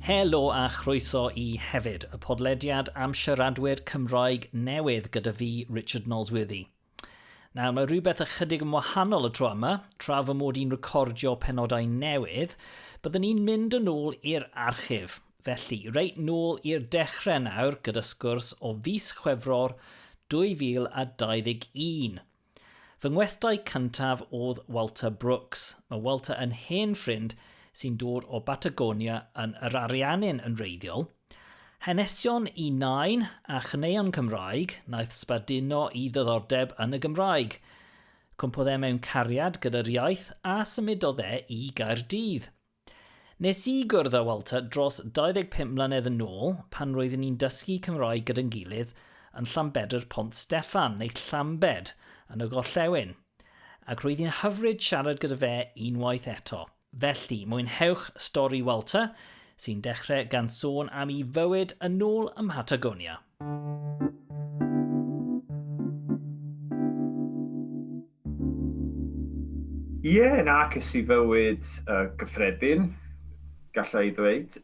Helo a chroeso I hefyd, y podlediad am siaradwyr Cymraeg newydd gyda fi, Richard Nolsworthy. Nawr, mae rhywbeth ychydig yn wahanol y tro yma, tra fy mod i'n recordio penodau newydd, byddwn ni'n mynd yn ôl i'r archif. Felly, reit nôl i'r dechrau nawr gyda sgwrs o fis Chwefror 2021. Fy ngwestau cyntaf oedd Walter Brooks. Mae Walter yn hen ffrind sy'n dod o Batagonia yn yr Ariannin yn wreiddiol. Hanesion I nain a chaneuon Cymraeg naeth sbarduno I ddiddordeb yn y Gymraeg. Cwmpodd mewn cariad gyda'r iaith a symudodd I Gaerdydd. Nes I gwrdd â Walter dros 25 mlynedd yn ôl pan roeddwn ni'n dysgu Cymraeg gyda'n gilydd yn Llambedr Pont Steffan neu Llambed yn y Gorllewin. Ac roedd hi'n hyfryd siarad gyda fe unwaith eto. Felly, mwynhewch stori Walter, sy'n dechrau gan sôn am ei fywyd yn ôl ym Batagonia. Na, ces I fywyd gyffredin, gallai ddweud,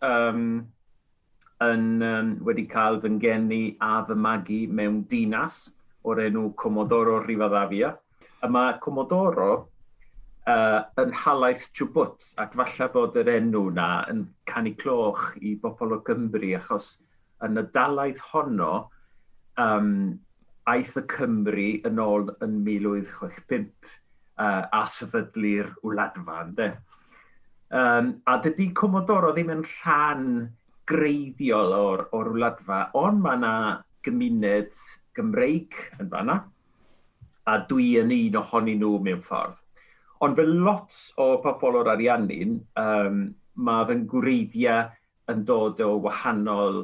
wedi cael fy ngeni a fy magu mewn dinas o'r enw Comodoro Rivadavia. A mae Comodoro yn halaeth Chubut, ac falle bod yr enw na yn canu cloch I bobl o Gymru, achos yn y dalaeth honno, Aeth y Cymru yn ôl yn 1865 a sefydlu'r wladfa, ynde. A dydy Comodoro ddim yn rhan greiddiol o'r wladfa, ond mae yna gymuned Gymreig yn fanna, a dwi yn un ohonyn nhw mewn ffordd. Ond fel lot o pobl o'r Ariannin, mae fy ngwreiddiau yn dod o wahanol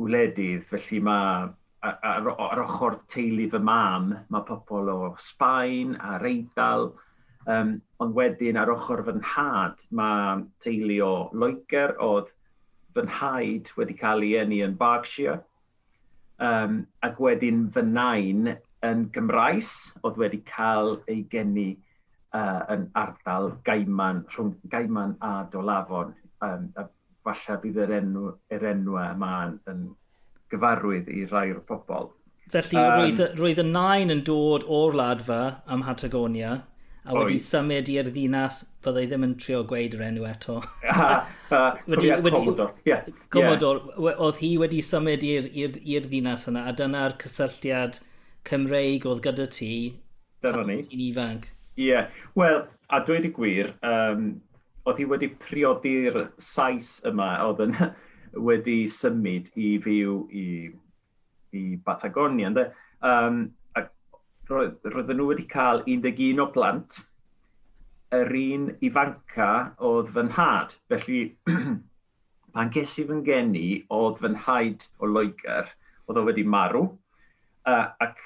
wledydd. Felly mae ar ochr teulu fy mam, mae pobl o Sbaen a Wreiddiol, ond wedyn ar ochr fy nhad, mae teulu o Loegr, oedd fy nhaid wedi cael ei eni yn Berkshire, ac wedyn fy nain yn Gymraes, oedd wedi cael ei geni yn ardal Gaiman, rhwng Gaiman a Dolafon. Falle bydd yr enw yma yn gyfarwydd I rai o'r pobl. Felly roedd y nain yn dod o'r wladfa ym Batagonia a wedi symud i'r ddinas, byddai ddim yn trio gweud yr enw eto. Comodor, oedd hi wedi symud i'r ddinas yna, a dyna'r cysylltiad Cymreig oedd gyda ti pan ti'n ifanc. Wel, a dweud y gwir, oedd hi wedi priodi'r Sais yma, oedd yn wedi symud I fyw I Batagonia. Roedden nhw wedi cael 11 o blant, yr un ifanca oedd fy nhad. Felly, pan ges I fy ngeni, oedd fy nhaid o Loegr, oedd o wedi marw, ac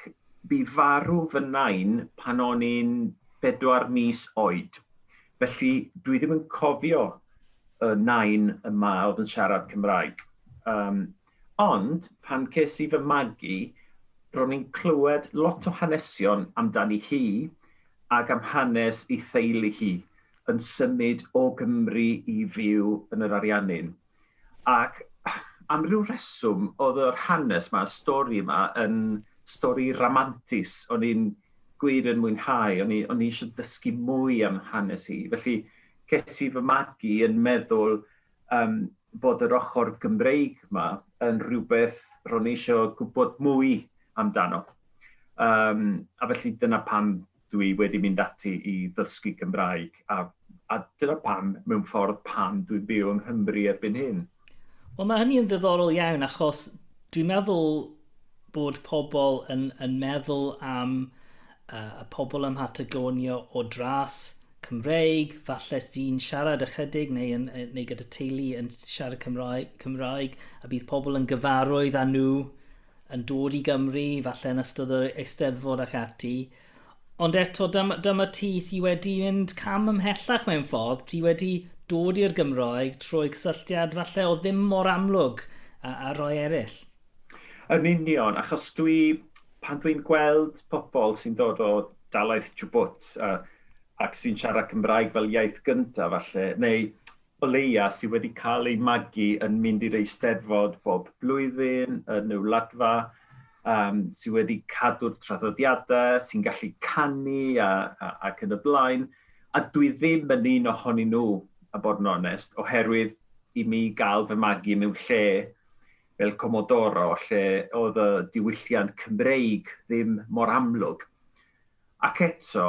bu farw fy nain pan o'n i'n 4 mis oed. Felly, dwi ddim yn cofio y nain yma oedd yn siarad Cymraeg. Ond, pan ces I fy magu, ro'n i'n clywed lot o hanesion amdani hi ac am hanes I theulu hi yn symud o Gymru I fyw yn yr Ariannin. Ac am ryw reswm, oedd yr hanes yma, y stori yma, yn stori ramantus. O'n i'n gwir yn mwynhau, o'n i eisiau dysgu mwy am hanes hi. Felly, ces I fy magu yn meddwl bod yr ochr Gymreig yma yn rhywbeth ro'n i eisiau gwybod mwy amdano. A felly dyna pam dwi wedi mynd ati I ddysgu Gymraeg. A dyna pam, mewn ffordd pam dwi'n byw yng Nghymru erbyn hyn. Wel, mae hynny yn ddiddorol iawn, achos dwi'n meddwl bod pobl yn meddwl am y pobl ym Batagonia o dras Cymreig, falle sy'n siarad ychydig neu gyda teulu yn siarad Cymraeg, a bydd pobl yn gyfarwydd â nhw yn dod i Gymru, falle yn ystod yr eisteddfod ac ati. Ond eto, dyma ti sydd wedi mynd cam ymhellach mewn ffordd. Ti wedi dod i'r Gymraeg trwy cysylltiad falle o ddim mor amlwg a rhoi eraill. Yn union, achos pan dwi'n gweld pobl sy'n dod o dalaith Djibwt ac sy'n siarad Cymraeg fel iaith gyntaf falle, neu o leia sydd wedi cael ei magu yn mynd i'r eisteddfod bob blwyddyn yn y wladfa, sydd wedi cadw'r traddodiadau, sy'n gallu canu ac yn y blaen. A dwi ddim yn un ohonyn nhw, a bod yn onest, oherwydd i mi gael fy magu mewn lle fel Comodoro, lle oedd y diwylliant Cymreig ddim mor amlwg. Ac eto,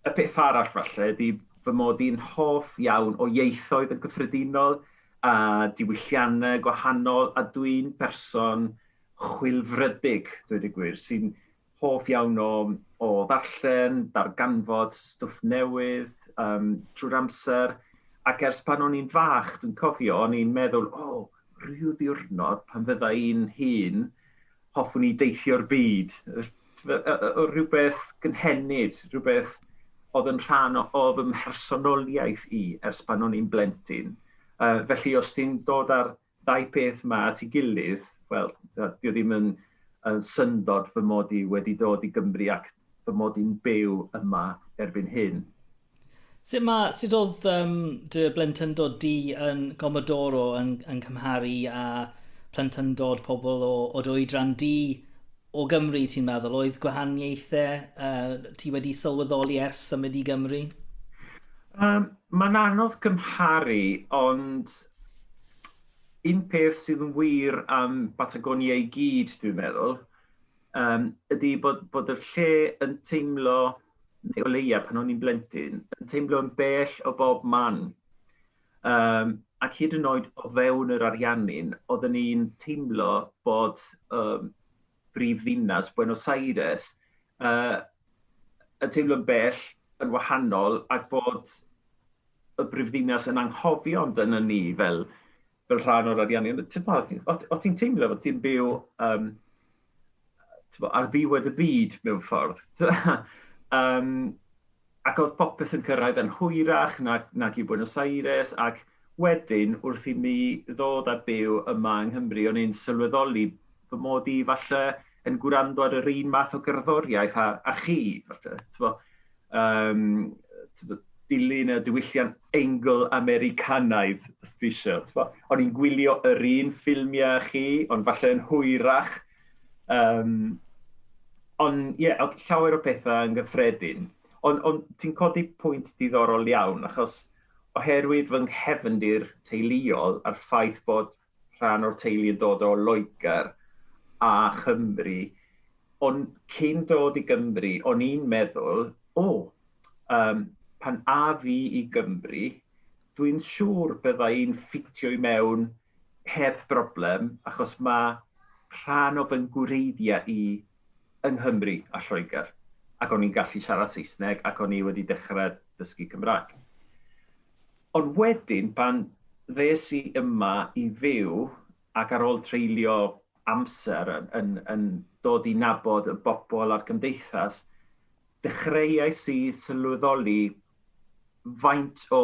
y peth arall falle ydy fy mod i'n hoff iawn o ieithoedd yn gyffredinol a diwylliannau gwahanol, a dwi'n person chwilfrydig, dweud y gwir, sy'n hoff iawn o ddarllen, darganfod stwff newydd trwy'r amser. Ac ers pan o'n i'n fach, dwi'n cofio, o'n i'n meddwl, rhyw ddiwrnod pan fydda i'n hun, hoffwn i deithio'r byd. Rhywbeth gynhenid, rhywbeth oedd yn rhan o fy mhersonoliaeth i ers pan o'n i'n blentyn. Felly, os ti'n dod ar ddau peth yma at ei gilydd, wel, dwi ddim yn syndod fy mod i wedi dod i Gymru ac fy mod i'n byw yma erbyn hyn. Sut oedd dy blentyndod di yn Comodoro yn cymharu a plentyndod pobl o oedran di o Gymru, ti'n meddwl? Oedd gwahaniaethau ti wedi sylweddoli ers symud i Gymru? Mae'n anodd cymharu, ond un peth sydd yn wir am Batagonia i gyd, dwi'n meddwl, ydy bod y lle yn teimlo, neu o leia pan o'n i'n blentyn, yn teimlo yn bell o bob man. Ac hyd yn oed o fewn yr Ariannin, oedden ni'n teimlo bod brifddinas Buenos Aires yn teimlo'n bell, yn wahanol, ac bod y brifddinas yn anghofio amdano ni fel rhan o'r Ariannin. O ti'n teimlo bod ti'n byw ar ddiwedd y byd mewn ffordd. Ac oedd popeth yn cyrraedd yn hwyrach nag i Buenos Aires, ac wedyn wrth i mi ddod a byw yma yng Nghymru, o'n i'n sylweddoli fy mod i falle yn gwrando ar yr un math o gerddoriaeth a chi, falle. Dilyn y diwylliant Anglo-Americanaidd, os ti isio. O'n i'n gwylio yr un ffilmiau chi, ond falle yn hwyrach. Ond oedd llawer o pethau yn gyffredin. Ond ti'n codi pwynt diddorol iawn, achos oherwydd fy nghefndir teuluol a'r ffaith bod rhan o'r teulu yn dod o Loegr a Chymru, ond cyn dod i Gymru, o'n i'n meddwl, pan a fi i Gymru, dwi'n siŵr bydda i'n ffitio i mewn heb broblem, achos mae rhan o fy ngwreiddiau i yng Nghymru a Lloegr, ac o'n i'n gallu siarad Saesneg, ac o'n i wedi dechrau dysgu Cymraeg. Ond wedyn, pan ddes i yma i fyw, ac ar ôl treulio amser yn dod i nabod y bobl a'r gymdeithas, dechreuais i sylweddoli faint o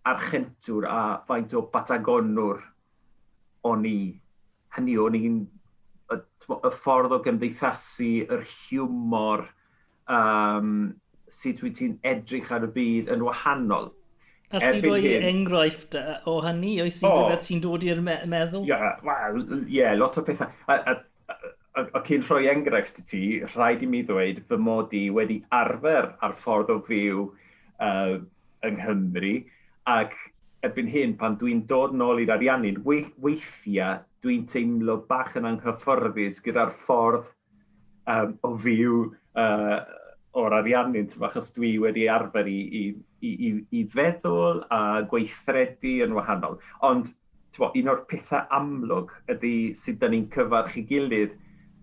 archentwr a faint o Batagonwr o'n i. Hynny, o'n i'n y ffordd o gymdeithasu, yr hiwmor, sut wyt ti'n edrych ar y byd yn wahanol. Alla ti roi enghraifft o hynny? Oes ti rhywbeth sy'n dod i'r meddwl? Lot o pethau. A cyn rhoi enghraifft i ti, rhaid i mi ddweud fy mod i wedi arfer ar ffordd o fyw yng Nghymru, ac erbyn hyn, pan dwi'n dod nôl i'r Ariannin, weithiau dwi'n teimlo bach yn anghyfforddus gyda'r ffordd o fyw o'r Ariannin, achos dwi wedi arfer i feddwl a gweithredu yn wahanol. Ond un o'r pethau amlwg ydy sut da ni'n cyfarch i gilydd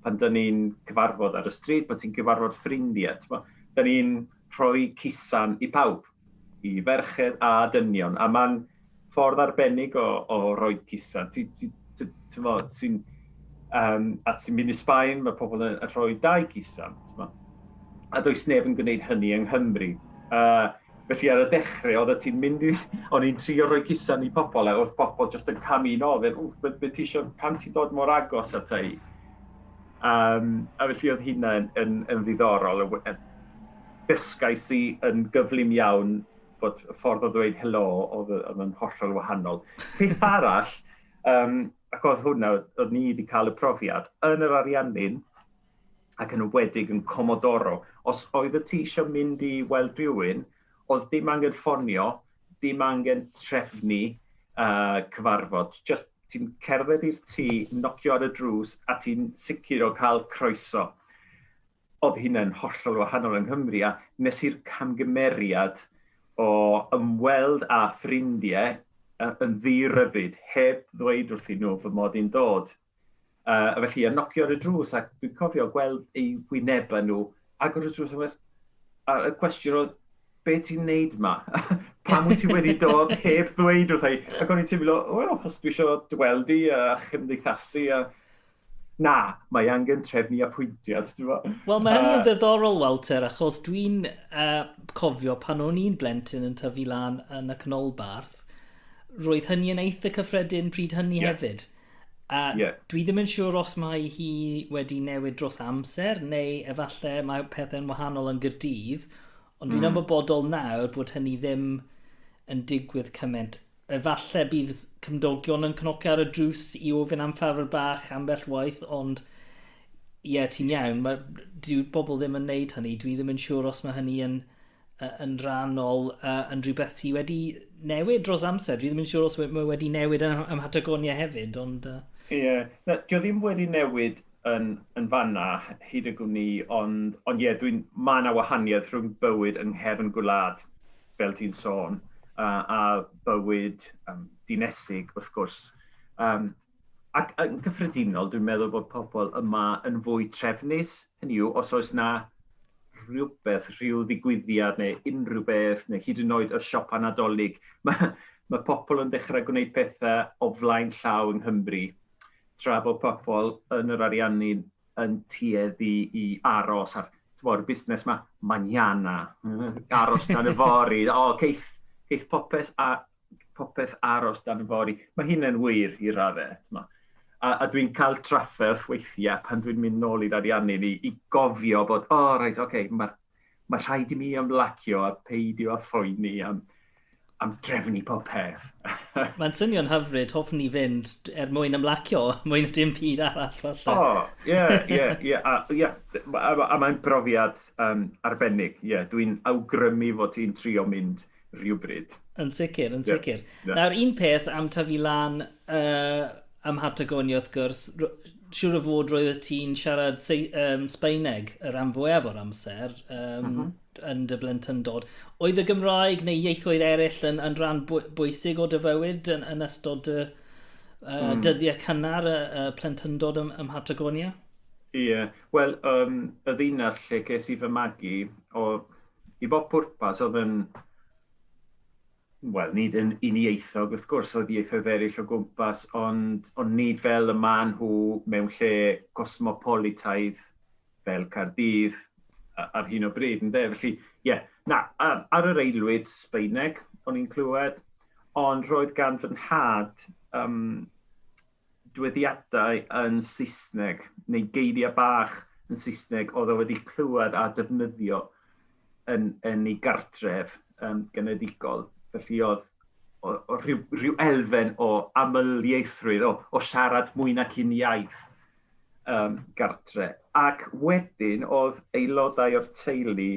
pan da ni'n cyfarfod ar y stryd, pan ti'n cyfarfod ffrindiau. Da ni'n rhoi cusan i pawb, i ferched a dynion, a mae'n ffordd arbennig o roi cusan. sy'n mynd i Sbaen, mae pobl yn rhoi 2 gisan. A does neb yn gwneud hynny yng Nghymru. Felly ar y dechrau, oedd ti'n mynd i... O'n i'n trio rhoi gisan i pobl, a oedd pobl jyst yn camu'n ofyn, be ti isio, pam ti'n dod mor agos ata i? A felly oedd hynna yn ddiddorol. Dysgais i yn gyflym iawn bod y ffordd o ddweud helo oedd yn hollol wahanol. Peth arall, ac oedd hwnna, oedd ni wedi cael y profiad, yn yr Ariannin, ac yn ymwedig yn Comodoro, os oedd ti eisiau mynd i weld rhywun, oedd dim angen ffonio, dim angen trefnu cyfarfod. Just ti'n cerdded i'r tŷ, nocio ar y drws, a ti'n sicr o cael croeso. Oedd hynna'n hollol wahanol yng Nghymru, a nes i'r camgymeriad o ymweld â ffrindiau yn ddirybyd, heb ddweud wrthyn nhw fy mod i'n dod. Felly, a nocio ar y drws, ac dwi'n cofio gweld eu wynebau nhw, agor y drws, a y cwestiwn oedd, be ti'n neud ma? Pam wyt ti wedi dod heb ddweud wrth ei? Ac o'n i'n teimlo, wel, os dwi eisiau dweld i a chymdeithasu, na, mae angen trefnu apwyntiad. Wel, mae hynny yn ddiddorol, Walter, achos dwi'n cofio pan o'n i'n blentyn yn tyfu lan yn y canolbarth, roedd hynny yn eitha cyffredin pryd hynny hefyd. Dwi ddim yn siŵr os mae hi wedi newid dros amser, neu efallai mae pethau'n wahanol yn Gaerdydd, ond dwi'n ymwybodol nawr bod hynny ddim yn digwydd cymaint. Efallai bydd cymdogion yn cnocio ar y drws i ofyn am ffafr bach ambell waith, ond ti'n iawn, dyw bobl ddim yn neud hynny. Dwi ddim yn siŵr os mae hynny yn rhannol yn rhywbeth sydd wedi newid dros amser. Dwi ddim yn siŵr os mae wedi newid ym Batagonia hefyd, ond... Dio ddim wedi newid yn fanna hyd y gwni, ond mae yna wahaniaeth rhwng bywyd yng nghefn gwlad, fel ti'n sôn, a bywyd dinesig, wrth gwrs. Ac yn gyffredinol, dwi'n meddwl bod pobl yma yn fwy trefnus, hynny yw, os oes na rhywbeth, rhyw ddigwyddiad neu unrhyw beth, neu hyd yn oed y siop anadolig, mae pobl yn dechrau gwneud pethau o flaen llaw yng Nghymru, tra bod pobl yn yr Ariannin yn tueddu i aros ar busnes maniana, aros dan y fori, ceiff popeth aros dan y fori. Mae hynny'n wir i raddau. A dwi'n cael trafferth weithiau pan dwi'n mynd nôl i'r Ariannin i gofio bod, mae rhaid i mi ymlacio a peidio a phoeni am drefnu pob peth. Mae'n swnio'n hyfryd, hoffwn ni fynd mwyn ymlacio, mwyn dim byd arall. A mae'n brofiad arbennig. Dwi'n awgrymu fod ti'n trio mynd rhywbryd. Yn sicr. Nawr, un peth am tyfu lan ym Batagonia, wrth gwrs, siŵr o fod roedd ti'n siarad Sbaeneg y rhan fwyaf o'r amser yn dy blentyndod. Oedd y Gymraeg neu ieithoedd eraill yn rhan bwysig o dy fywyd yn ystod dyddiau cynnar y plentyndod ym Batagonia? Wel, y ddinas lle ces i fy magu, i bob pwrpas oedd yn, wel, nid yn uniaethog, wrth gwrs, oedd ieithoedd eraill o gwmpas, ond nid fel y man nhw mewn lle cosmopolitaidd fel Caerdydd ar hyn o bryd, ynddo? Felly, ar yr eilwyd Sbaeneg, o'n i'n clywed, ond roedd gan fy nhad dyweddiadau yn Saesneg, neu geiriau bach yn Saesneg, oedd o wedi clywed a defnyddio yn ei gartref genedigol. Felly oedd rhyw elfen o amlieithrwydd, o siarad mwy nac un iaith gartre. Ac wedyn oedd aelodau o'r teulu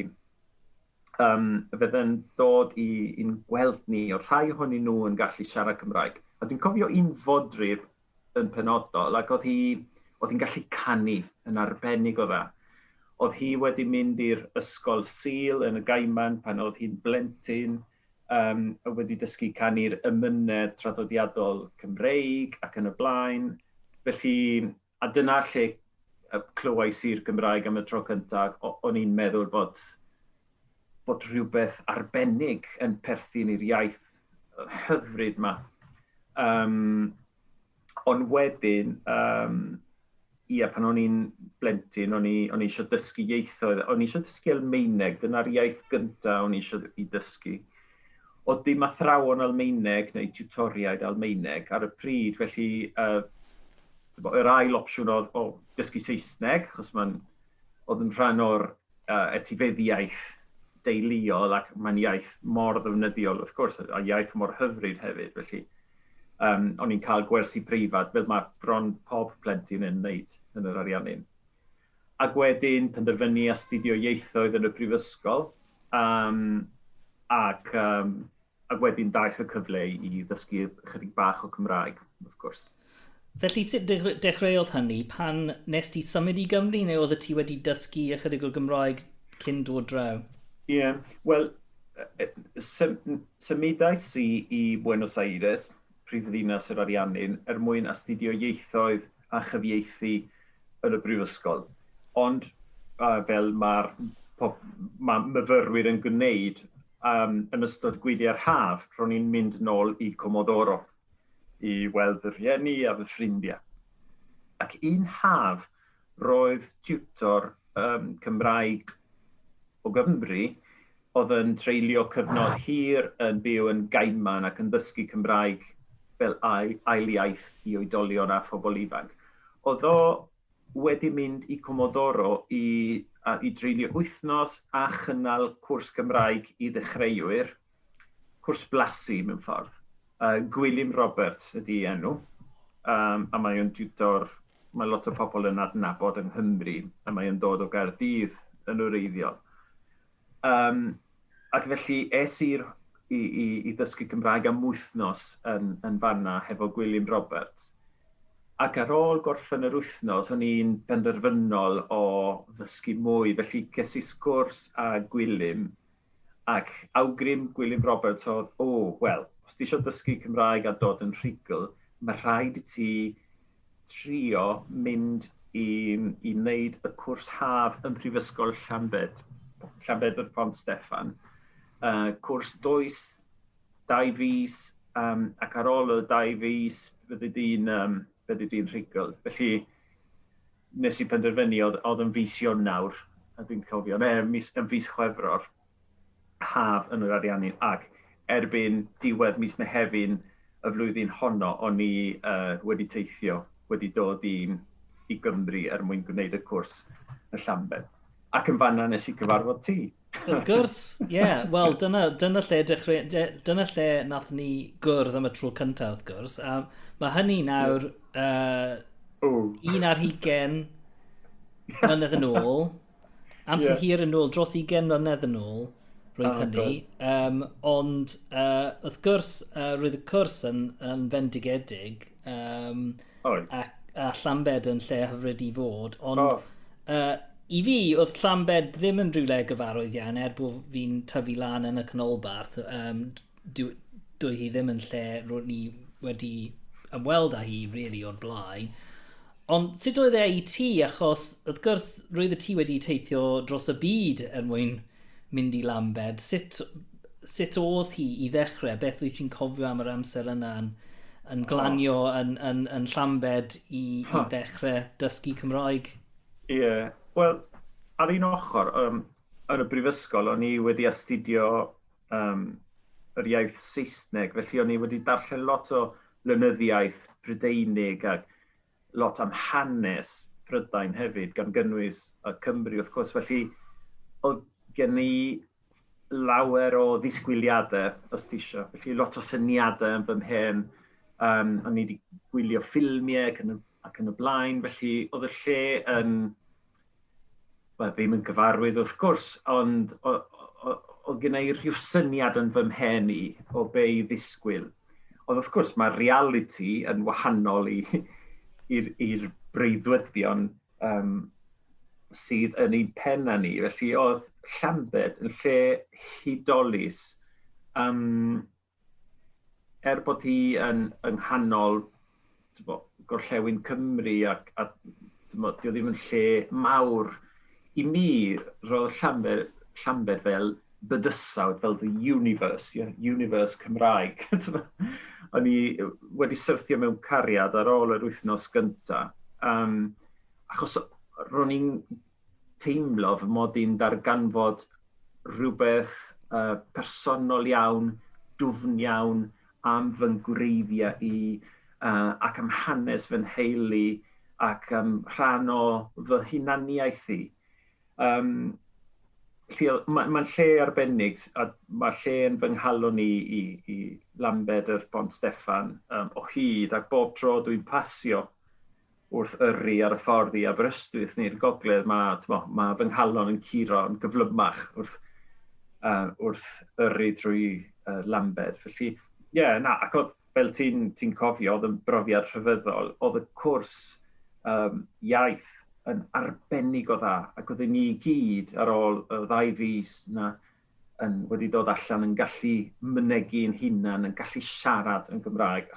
fydden dod i'n gweld ni, o rhai ohonyn nhw yn gallu siarad Cymraeg. A dwi'n cofio un fodryb yn penodol, ac oedd hi'n gallu canu yn arbennig o dda. Oedd hi wedi mynd i'r ysgol Sul yn y Gaiman pan oedd hi'n blentyn, wedi dysgu canu'r ymynedd traddodiadol Cymreig ac yn y blaen. Felly, a dyna lle clywais i'r Gymraeg am y tro cyntaf, o'n i'n meddwl bod rhywbeth arbennig yn perthyn i'r iaith hyfryd yma. Ond wedyn, pan o'n i'n blentyn, o'n i eisiau dysgu ieithoedd. O'n i eisiau dysgu Almaeneg, dyna'r iaith gyntaf o'n i eisiau i dysgu. Oedd dim athrawon Almaeneg neu tiwtoriaid Almaeneg ar y pryd, felly yr ail opsiwn oedd o dysgu Saesneg, achos oedd yn rhan o'r etifeddiaeth deuluol ac mae'n iaith mor ddefnyddiol, wrth gwrs, a iaith mor hyfryd hefyd, felly o'n i'n cael gwersi preifat, fel mae bron pob plentyn yn wneud yn yr Ariannin. Ac wedyn penderfynu astudio ieithoedd yn y prifysgol, ac wedyn daeth y cyfle i ddysgu chydig bach o Cymraeg, wrth gwrs. Felly sut dechreuodd hynny? Pan nes ti symud i Gymru neu oedd ti wedi dysgu ychydig o Gymraeg cyn dod draw? Ie, wel, symudais i Buenos Aires, prifddinas yr Ariannin, mwyn astudio ieithoedd a chyfieithu yn y brifysgol. Ond fel mae'r myfyrwyr yn gwneud, yn ystod gwyliau'r haf, ro'n i'n mynd nôl i Comodoro i weld y rhieni a fy ffrindiau. Ac un haf, roedd tiwtor Cymraeg o Gymru oedd yn treulio cyfnod hir yn byw yn Gaiman ac yn dysgu Cymraeg fel ail-iaith i oedolion a phobl ifanc. Oedd o wedi mynd i Comodoro i dreulio wythnos a chynnal cwrs Cymraeg i ddechreuwyr, cwrs blasu mewn ffordd. Gwilym Roberts ydi enw, a mae o'n tiwtor, mae lot o pobl yn adnabod yng Nghymru, a mae o'n dod o Gaerdydd yn wreiddiol. Ac felly es i ddysgu Cymraeg am wythnos yn fanna hefo Gwilym Roberts. Ac ar ôl gorffen yr wythnos, o'n i'n benderfynol o ddysgu mwy, felly ges i sgwrs a Gwilym, ac awgrym Gwilym Roberts oedd, wel, os ti eisiau dysgu Cymraeg a dod yn rhugl, mae rhaid i ti trio mynd i wneud y cwrs haf yn Prifysgol Llambed yr Pont Steffan. Cwrs dwys, 2 fis, ac ar ôl y 2 fis, bydde di'n rhugl. Felly, nes i penderfynu, oedd yn fis Ionawr, a dwi'n cofio, yn fis Chwefror, haf yn yr Ariannin, ac erbyn diwedd mis Mehefin y flwyddyn honno, o'n i wedi teithio, wedi dod i Gymru mwyn gwneud y cwrs y Llambed. Ac yn fanna nes i gyfarfod ti. Wrth gwrs, ie. Wel, dyna lle nath ni gwrdd am y tro cyntaf, wrth gwrs. Mae hynny nawr 11 mlynedd yn ôl, amser hir yn ôl, dros 20 mlynedd yn ôl, roedd hynny. Ond, wrth gwrs, roedd y cwrs yn fendigedig, a Llambed yn lle hyfryd i fod. Ond, i fi, oedd Llambed ddim yn rhywle gyfarwydd iawn, bod fi'n tyfu lan yn y canolbarth. Doedd hi ddim yn lle roedd ni wedi ymweld â hi, really, o'r blaen. Ond sut oedd e i ti, achos, wrth gwrs, roedd y ti wedi teithio dros y byd mwyn mynd i Llambed. Sut oedd hi i ddechrau? Beth wyt ti'n cofio am yr amser yna yn glanio yn Llambed i ddechrau dysgu Cymraeg? Ie. Wel, ar un ochr, yn y brifysgol, o'n i wedi astudio yr iaith Saesneg, felly o'n i wedi darllen lot o lenyddiaeth Prydeinig ac lot am hanes Prydain hefyd, gan gynnwys y Cymru, wrth gwrs. Felly, oedd gen i lawer o ddisgwyliadau, os ti eisiau. Felly, lot o syniadau yn fy mhen. O'n i wedi gwylio ffilmiau ac yn y blaen, felly oedd y lle yn ddim yn gyfarwydd wrth gwrs, ond oedd gen i rhyw syniad yn fy mhen i o be i ddisgwyl. Ond wrth gwrs mae reality yn wahanol i'r breuddwydion sydd yn ein penna ni. Felly oedd Llambed yn lle hudolus, bod hi yn nghanol gorllewin Cymru ac dio ddim yn lle mawr. I mi, roedd Llambed fel bydysawd, fel the universe Cymraeg. o'n i wedi syrthio mewn cariad ar ôl yr wythnos gyntaf. Achos ro'n i'n teimlo fy mod i'n darganfod rhywbeth personol iawn, dwfn iawn am fy ngwreiddiau i ac am hanes fy nheulu ac am rhan o fy hunaniaeth i. Mae'n lle arbennig, a mae lle yn fy nghalon i Lambed yr Bont Steffan o hyd, ac bob tro dwi'n pasio wrth yrru ar y ffordd i Aberystwyth neu'r Gogledd, mae fy nghalon yn curo yn gyflymach wrth yrru trwy Lambed. Felly, ac oedd, fel ti'n cofio, oedd yn brofiad rhyfeddol, oedd y cwrs iaith yn arbennig o dda, ac oedden ni gyd ar ôl y 2 fis na wedi dod allan yn gallu mynegu'n hunan, yn gallu siarad yn Gymraeg.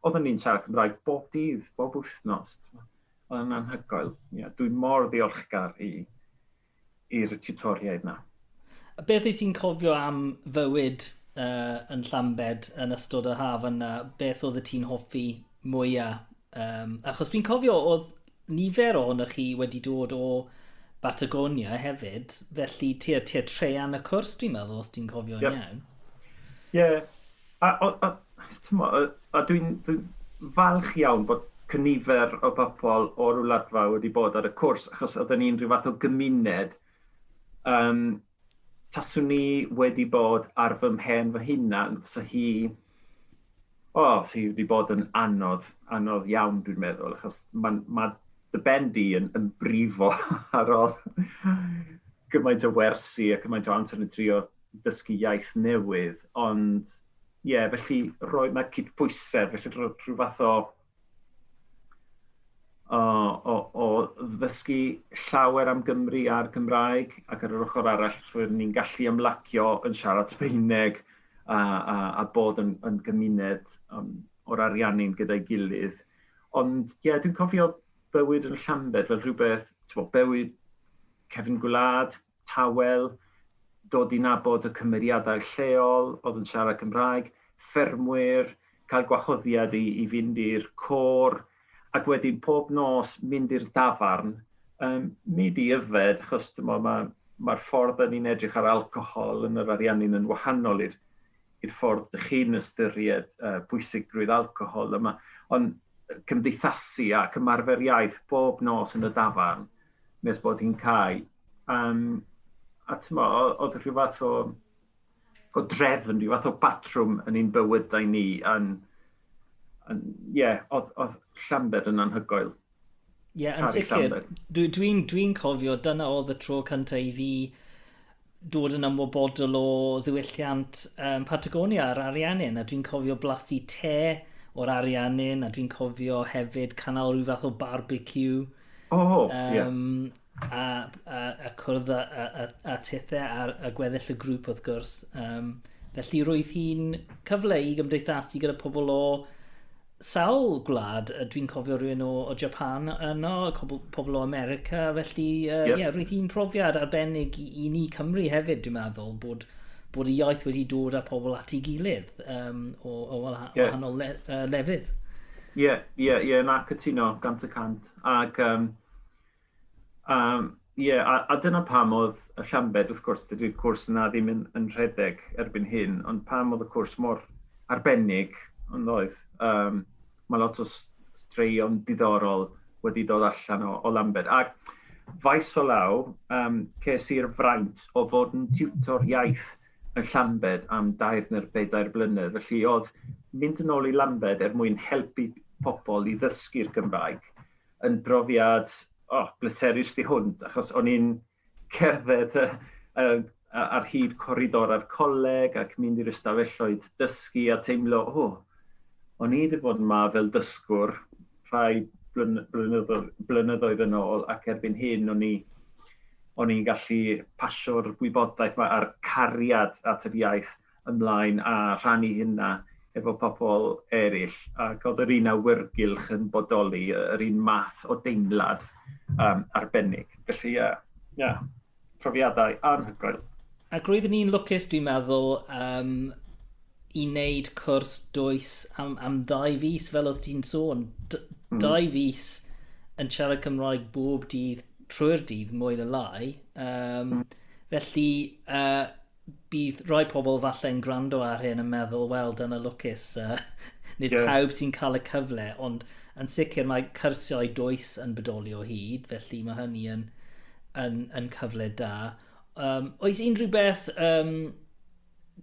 Oedden ni'n siarad Gymraeg bob dydd, bob wythnos. Oedd yn anhygoel. Dwi'n mor ddiolchgar i'r tiwtoriaid na. Beth wyt ti'n cofio am fywyd yn Llambed yn ystod y haf yna? Beth oedd y ti'n hoffi mwyaf? Achos dwi'n cofio oedd nifer ohonoch chi wedi dod o Batagonia hefyd, felly tua trean y cwrs, dwi'n meddwl, os dwi'n cofio'n iawn. A dwi'n falch iawn bod cynifer o bobl o'r wladfa wedi bod ar y cwrs, achos oedden ni'n rhyw fath o gymuned. Taswn ni wedi bod ar fy mhen fy hunan, fysa hi wedi bod yn anodd iawn, dwi'n meddwl, achos mae dy bendi yn brifo ar ôl gymaint o wersi a gymaint o amser yn trio dysgu iaith newydd. Ond, felly roedd yna cydbwysedd, felly rhyw fath o ddysgu llawer am Gymru a'r Gymraeg, ac ar yr ochr arall, rwy'n ni'n gallu ymlacio yn siarad Sbaeneg a bod yn gymuned o'r Ariannin gyda'i gilydd. Ond, dwi'n cofio bywyd yn Llambed fel rhywbeth, bywyd cefn gwlad, tawel, dod i nabod y cymeriadau lleol, oedd yn siarad Cymraeg, ffermwyr, cael gwahoddiad i fynd i'r côr, ac wedyn pob nos mynd i'r dafarn, nid i yfed, achos mae'r ffordd yn ni'n edrych ar alcohol yn yr Ariannin yn wahanol i'r ffordd ydych chi'n ystyried pwysigrwydd alcohol yma. Ond cymdeithasu ac ymarfer iaith bob nos yn y dafarn, nes bod hi'n cael. Oedd rhyw fath o drefn, rhyw fath o batrwm yn ein bywydau ni. Oedd Llambed yn anhygoel. Yn sicr, dwi'n cofio, dyna oedd y tro cyntaf i fi dod yn ymwybodol o ddiwylliant Patagonia ar Ariannin, a dwi'n cofio blasu te o'r Ariannin, a dwi'n cofio hefyd cynnal rhyw fath o barbecue. A cwrdd a tithau ar gweddill y grŵp wrth gwrs. Felly roedd hi'n cyfle i gymdeithasu gyda pobl o sawl gwlad. Dwi'n cofio rhywun o Japan yno, pobl o America. Felly roedd hi'n profiad arbennig i ni Cymru hefyd, dwi'n meddwl, bod y iaith wedi dod â pobl at ei gilydd o wahanol lefydd. Na cytuno, 100%. Ac, a dyna pam oedd y Llambed, wrth gwrs, dydy'r cwrs yna ddim yn rhedeg erbyn hyn, ond pam oedd y cwrs mor arbennig, ond oedd. Mae lot o straeon diddorol wedi dod allan o Lambed. Ac faes o law, ces i'r fraint o fod yn tiwtor iaith yn Llambed am 2 neu 4 blynedd. Felly oedd mynd yn ôl i Lambed mwyn helpu pobl i ddysgu'r Gymraeg yn brofiad bleserus di hwnt, achos o'n i'n cerdded ar hyd coridor ar coleg ac mynd i'r ystafelloedd dysgu a teimlo, o'n i wedi bod yma fel dysgwr rhai blynyddoedd yn ôl, ac erbyn hyn o'n i'n gallu pasio'r gwybodaeth yma a'r cariad at yr iaith ymlaen a rhannu hynna efo pobl eraill. Ac oedd yr un awyrgylch yn bodoli, yr un math o deimlad arbennig. Felly, profiadau anhygoel. Ac roeddwn ni'n lwcus, dwi'n meddwl, i wneud cwrs dwys am 2 fis, fel oedd ti'n sôn. 2 fis yn siarad Cymraeg bob dydd, trwy'r dydd, mwy na lai. Felly, bydd rhai pobl falle'n gwrando ar hyn yn meddwl, wel, dyna lwcus. Nid pawb sy'n cael y cyfle, ond yn sicr mae cyrsiau dwys yn bodoli o hyd, felly mae hynny yn cyfle da. Oes unrhyw beth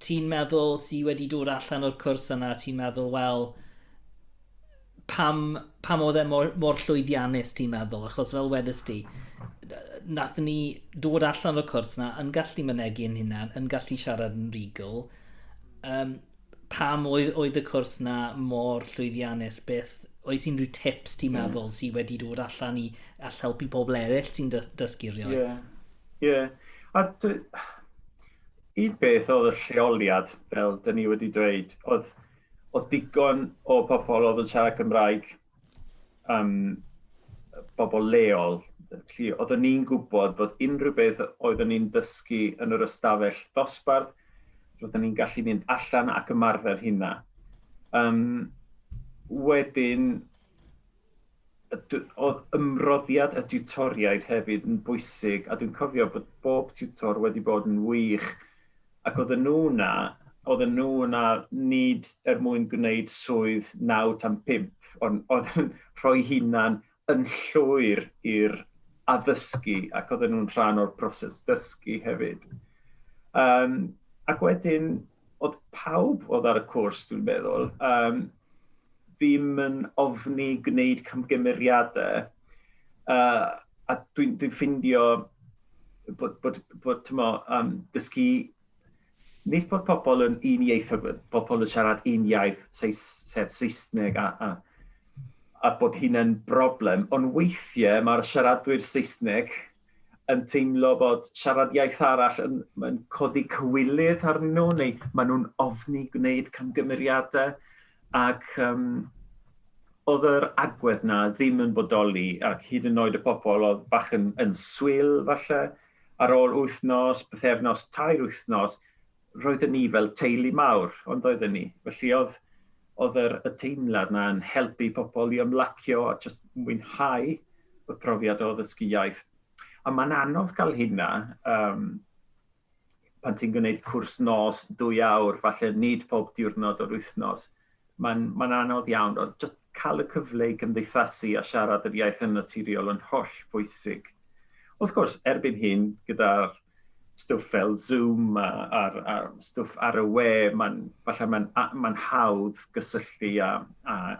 ti'n meddwl sydd wedi dod allan o'r cwrs yna, ti'n meddwl, wel, pam oedd e mor llwyddiannus, ti'n meddwl? Achos fel wedys ti, nathon ni dod allan o'r cwrs yna yn gallu mynegu'n hynna, yn gallu siarad yn rigol. Pam oedd y cwrs yna mor llwyddiannus? Beth, oes unrhyw tips ti'n meddwl sydd wedi dod allan i helpu pobl eraill sy'n dysgu'r iaith? Ie. A un beth oedd y lleoliad, fel dyn ni wedi dweud, oedd digon o pobl oedd yn siarad Cymraeg, bobl leol. Felly, oedden ni'n gwybod bod unrhyw beth oedden ni'n dysgu yn yr ystafell ddosbarth, oedden ni'n gallu mynd allan ac ymarfer hynna. Wedyn, oedd ymroddiad y tiwtoriaid hefyd yn bwysig, a dwi'n cofio bod bob tiwtor wedi bod yn wych, ac oedden nhw na nid mwyn gwneud swydd 9-5, ond oedden rhoi hunan yn llwyr i'r addysgu, ac oedden nhw'n rhan o'r proses dysgu hefyd. Ac wedyn, oedd pawb oedd ar y cwrs, dwi'n meddwl, ddim yn ofni gwneud camgymeriadau. A dwi'n ffindio bod dysgu, nid bod pobl yn un iaith, pobl yn siarad un iaith, sef Saesneg, a bod hynny'n broblem, ond weithiau mae'r siaradwyr Saesneg yn teimlo bod siarad iaith arall yn codi cywilydd arnyn nhw, neu maen nhw'n ofni gwneud camgymeriadau, ac oedd yr agwedd na ddim yn bodoli, ac hyd yn oed y pobl oedd bach yn swyl falle, ar ôl wythnos, bythefnos, 2 wythnos, roedden ni fel teulu mawr, ond oedden ni. Felly oedd y teimlad na yn helpu pobl i ymlacio a just mwynhau y profiad o ddysgu iaith. A mae'n anodd cael hynna pan ti'n gwneud cwrs nos 2 awr, falle nid pob diwrnod o'r wythnos. Mae'n anodd iawn, ond just cael y cyfle i gymdeithasu a siarad yr iaith yn naturiol yn holl bwysig. Wrth gwrs, erbyn hyn, gyda'r stwff fel Zoom a'r stwff ar y we, falle mae'n hawdd gysylltu a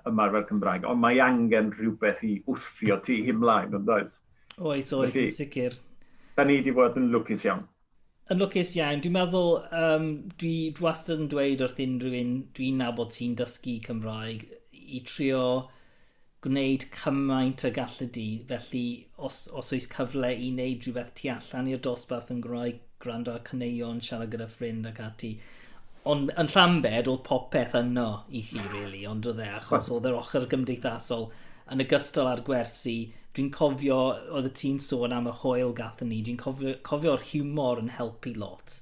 ymarfer Cymraeg, ond mae angen rhywbeth i wthio ti ymlaen, ond oes? Oes, yn sicr. Da ni wedi bod yn lwcus iawn. Yn lwcus iawn. Dwi'n meddwl, dwi wastad yn dweud wrth unrhyw un dwi'n nabod sy'n dysgu Cymraeg i trio gwneud cymaint y gallu di. Felly, os oes cyfle i wneud rhywbeth tu allan i'r dosbarth yn Gymraeg, gwrando ar caneuon, siarad gyda ffrind ac ati. Ond yn Llambed, oedd popeth yno i chi, really, ond oedd achos oedd yr ochr gymdeithasol yn ogystal â'r gwersi. Dwi'n cofio, oedd y ti'n sôn am y hwyl gathon ni, dwi'n cofio'r humor yn helpu lot.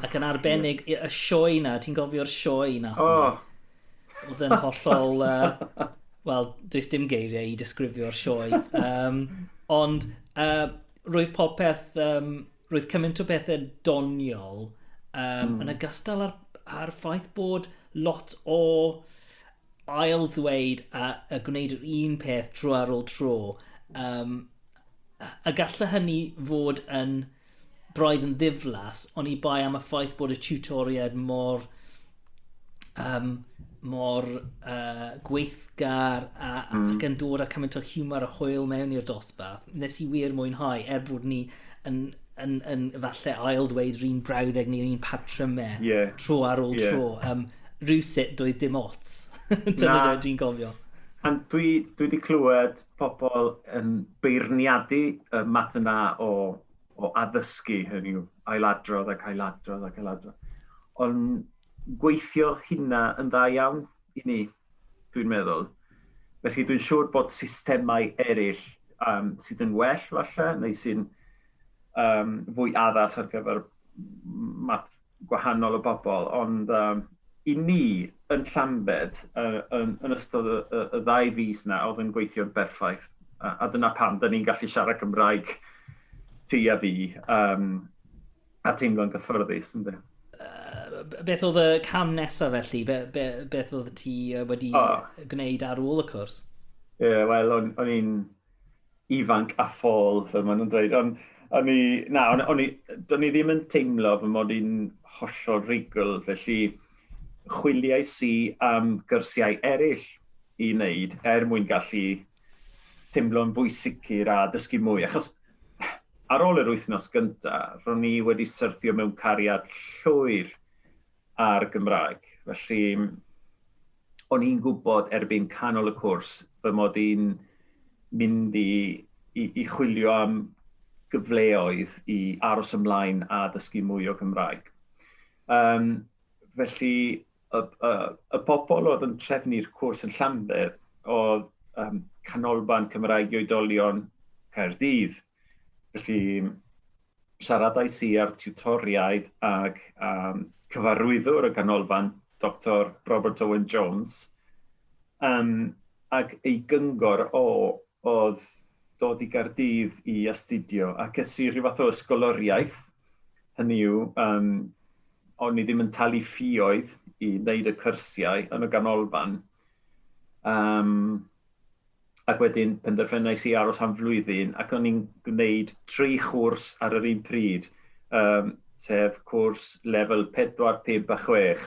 Ac yn arbennig, y sioe na, ti'n cofio'r sioe na? Oedd yn hollol, wel, does dim geiriau i disgrifio'r sioe. Ond roedd popeth, roedd cymaint o bethau doniol yn ogystal â'r ffaith bod lot o ail-ddweud a gwneud yr un peth tro ar ôl tro. A gallai hynny fod yn braidd yn ddiflas, ond i bai am y ffaith bod y tiwtoriad mor gweithgar ac yn dod â cymaint o humor a hwyl mewn i'r dosbarth. Nes i wir mwynhau, bod ni yn falle ail-ddweud yr un brawddeg neu'r un patrymau tro ar ôl tro. Rhywsut doedd dim ots. Dyna dwi'n gofio. Ond dwi wedi clywed pobl yn beirniadu y math yna o addysgu, hynny yw, ailadrodd ac ailadrodd ac ailadrodd. Ond gweithio hynna yn dda iawn i ni, dwi'n meddwl. Felly dwi'n siŵr bod systemau eraill sydd yn well falle, neu sy'n fwy addas ar gyfer math gwahanol o bobl, ond i ni yn Llambed, yn ystod y 2 fis na, oedd yn gweithio'n berffaith. A dyna pam, da ni'n gallu siarad Cymraeg ti a fi, a teimlo'n gyffyrddus. Beth oedd y cam nesaf felly? Beth oedd ti wedi gwneud ar ôl y cwrs? Wel, o'n i'n ifanc a ffôl, fel maen nhw'n dweud. O'n i ddim yn teimlo fy mod i'n hollol reigl, felly chwiliais i am gyrsiau eraill i wneud mwyn gallu teimlo'n fwy sicr a dysgu mwy. Achos ar ôl yr wythnos gyntaf, ro'n i wedi syrthio mewn cariad llwyr ar Gymraeg. Felly, o'n i'n gwybod erbyn canol y cwrs fy mod i'n mynd i chwilio am gyfleoedd i aros ymlaen a dysgu mwy o Gymraeg. Felly, y bobl oedd yn trefnu'r cwrs yn Llambed oedd canolfan Cymraeg i oedolion Caerdydd. Felly, siaradais i ar tiwtoriaid ag cyfarwyddwr y canolfan, Dr Robert Owen Jones, ac ei gyngor oedd dod i Gaerdydd i astudio ac esi rhyw fath o ysgoloriaeth. Hynny yw, o'n i ddim yn talu ffïoedd i wneud y cyrsiau yn y ganolfan. Ac wedyn penderfynais i aros am flwyddyn ac o'n i'n gwneud 3 chwrs ar yr un pryd, sef cwrs lefel 4, 5 a 6.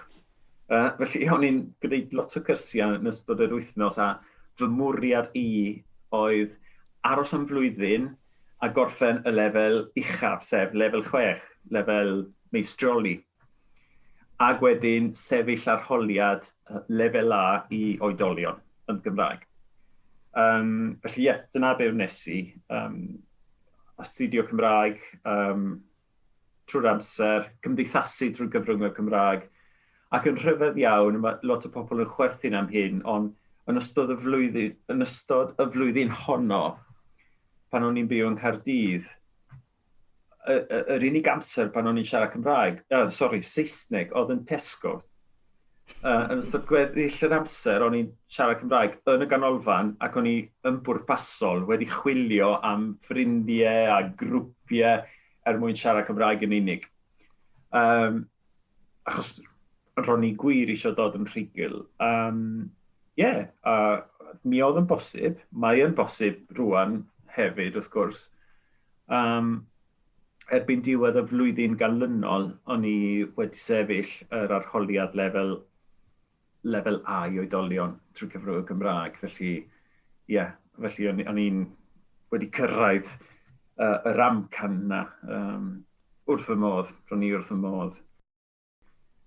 Felly o'n i'n gwneud lot o cyrsiau yn ystod yr wythnos a fy mwriad i oedd aros am flwyddyn a gorffen y lefel uchaf, sef lefel 6, lefel meistrioli. Ac wedyn sefyll arholiad lefel A i oedolion yn Gymraeg. Felly dyna be wnes i. Astudio Cymraeg trwy'r amser, cymdeithasu trwy gyfrwng y Cymraeg, ac yn rhyfedd iawn, mae lot o pobl yn chwerthin am hyn, ond yn ystod y flwyddyn honno, pan o'n i'n byw yn Caerdydd, yr unig amser pan o'n i'n siarad Saesneg, oedd yn Tesco. Yn ystod gweddill yr amser, o'n i'n siarad Cymraeg yn y ganolfan ac o'n i yn bwrpasol wedi chwilio am ffrindiau a grwpiau mwyn siarad Cymraeg yn unig. Achos ro'n i gwir eisiau dod yn rhugl. Mi oedd yn bosib, mae yn bosib rwan hefyd wrth gwrs. Erbyn diwedd y flwyddyn ganlynol, o'n i wedi sefyll yr arholiad lefel A i oedolion trwy gyfrwng y Gymraeg. Felly o'n i'n wedi cyrraedd yr amcan yna wrth fy modd, ro'n i wrth fy modd.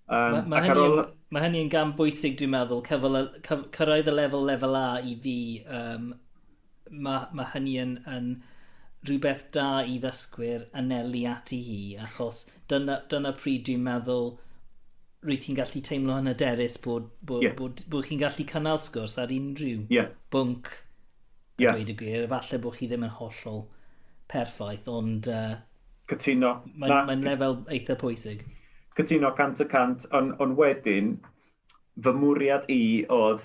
Mae hynny'n gam bwysig, dwi'n meddwl, cyrraedd y lefel A i fi. Mae hynny yn rhywbeth da i ddysgwyr anelu ati hi, achos dyna pryd dwi'n meddwl rwy ti'n gallu teimlo yn hyderus bod chi'n gallu cynnal sgwrs ar unrhyw bwnc a dweud y gwir. Falle bod chi ddim yn hollol perffaith, ond cytuno. Mae'n lefel eitha pwysig. Cytuno 100%, ond wedyn, fy mwriad i oedd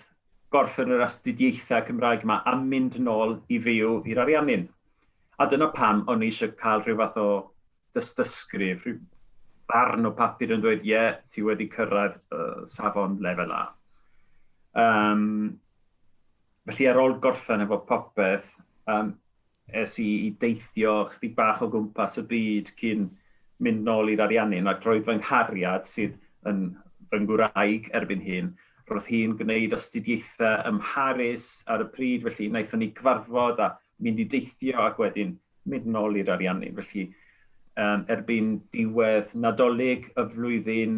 gorffen yr astudiaethau Cymraeg yma a mynd nôl i fyw i'r Ariannin. A dyna pam o'n i eisiau cael rhyw fath o dystysgrif, rhyw barn o papur yn dweud, ti wedi cyrraedd safon lefel A. Felly ar ôl gorffen efo popeth, es i deithio chydig bach o gwmpas y byd cyn mynd nôl i'r Ariannin, ac roedd fy nghariad sydd yn fy ngwraig erbyn hyn, roedd hi'n gwneud astudiaethau ymharus ar y pryd, felly wnaethon ni cyfarfod a mynd i deithio ac wedyn mynd nôl i'r Ariannin. Felly erbyn diwedd Nadolig y flwyddyn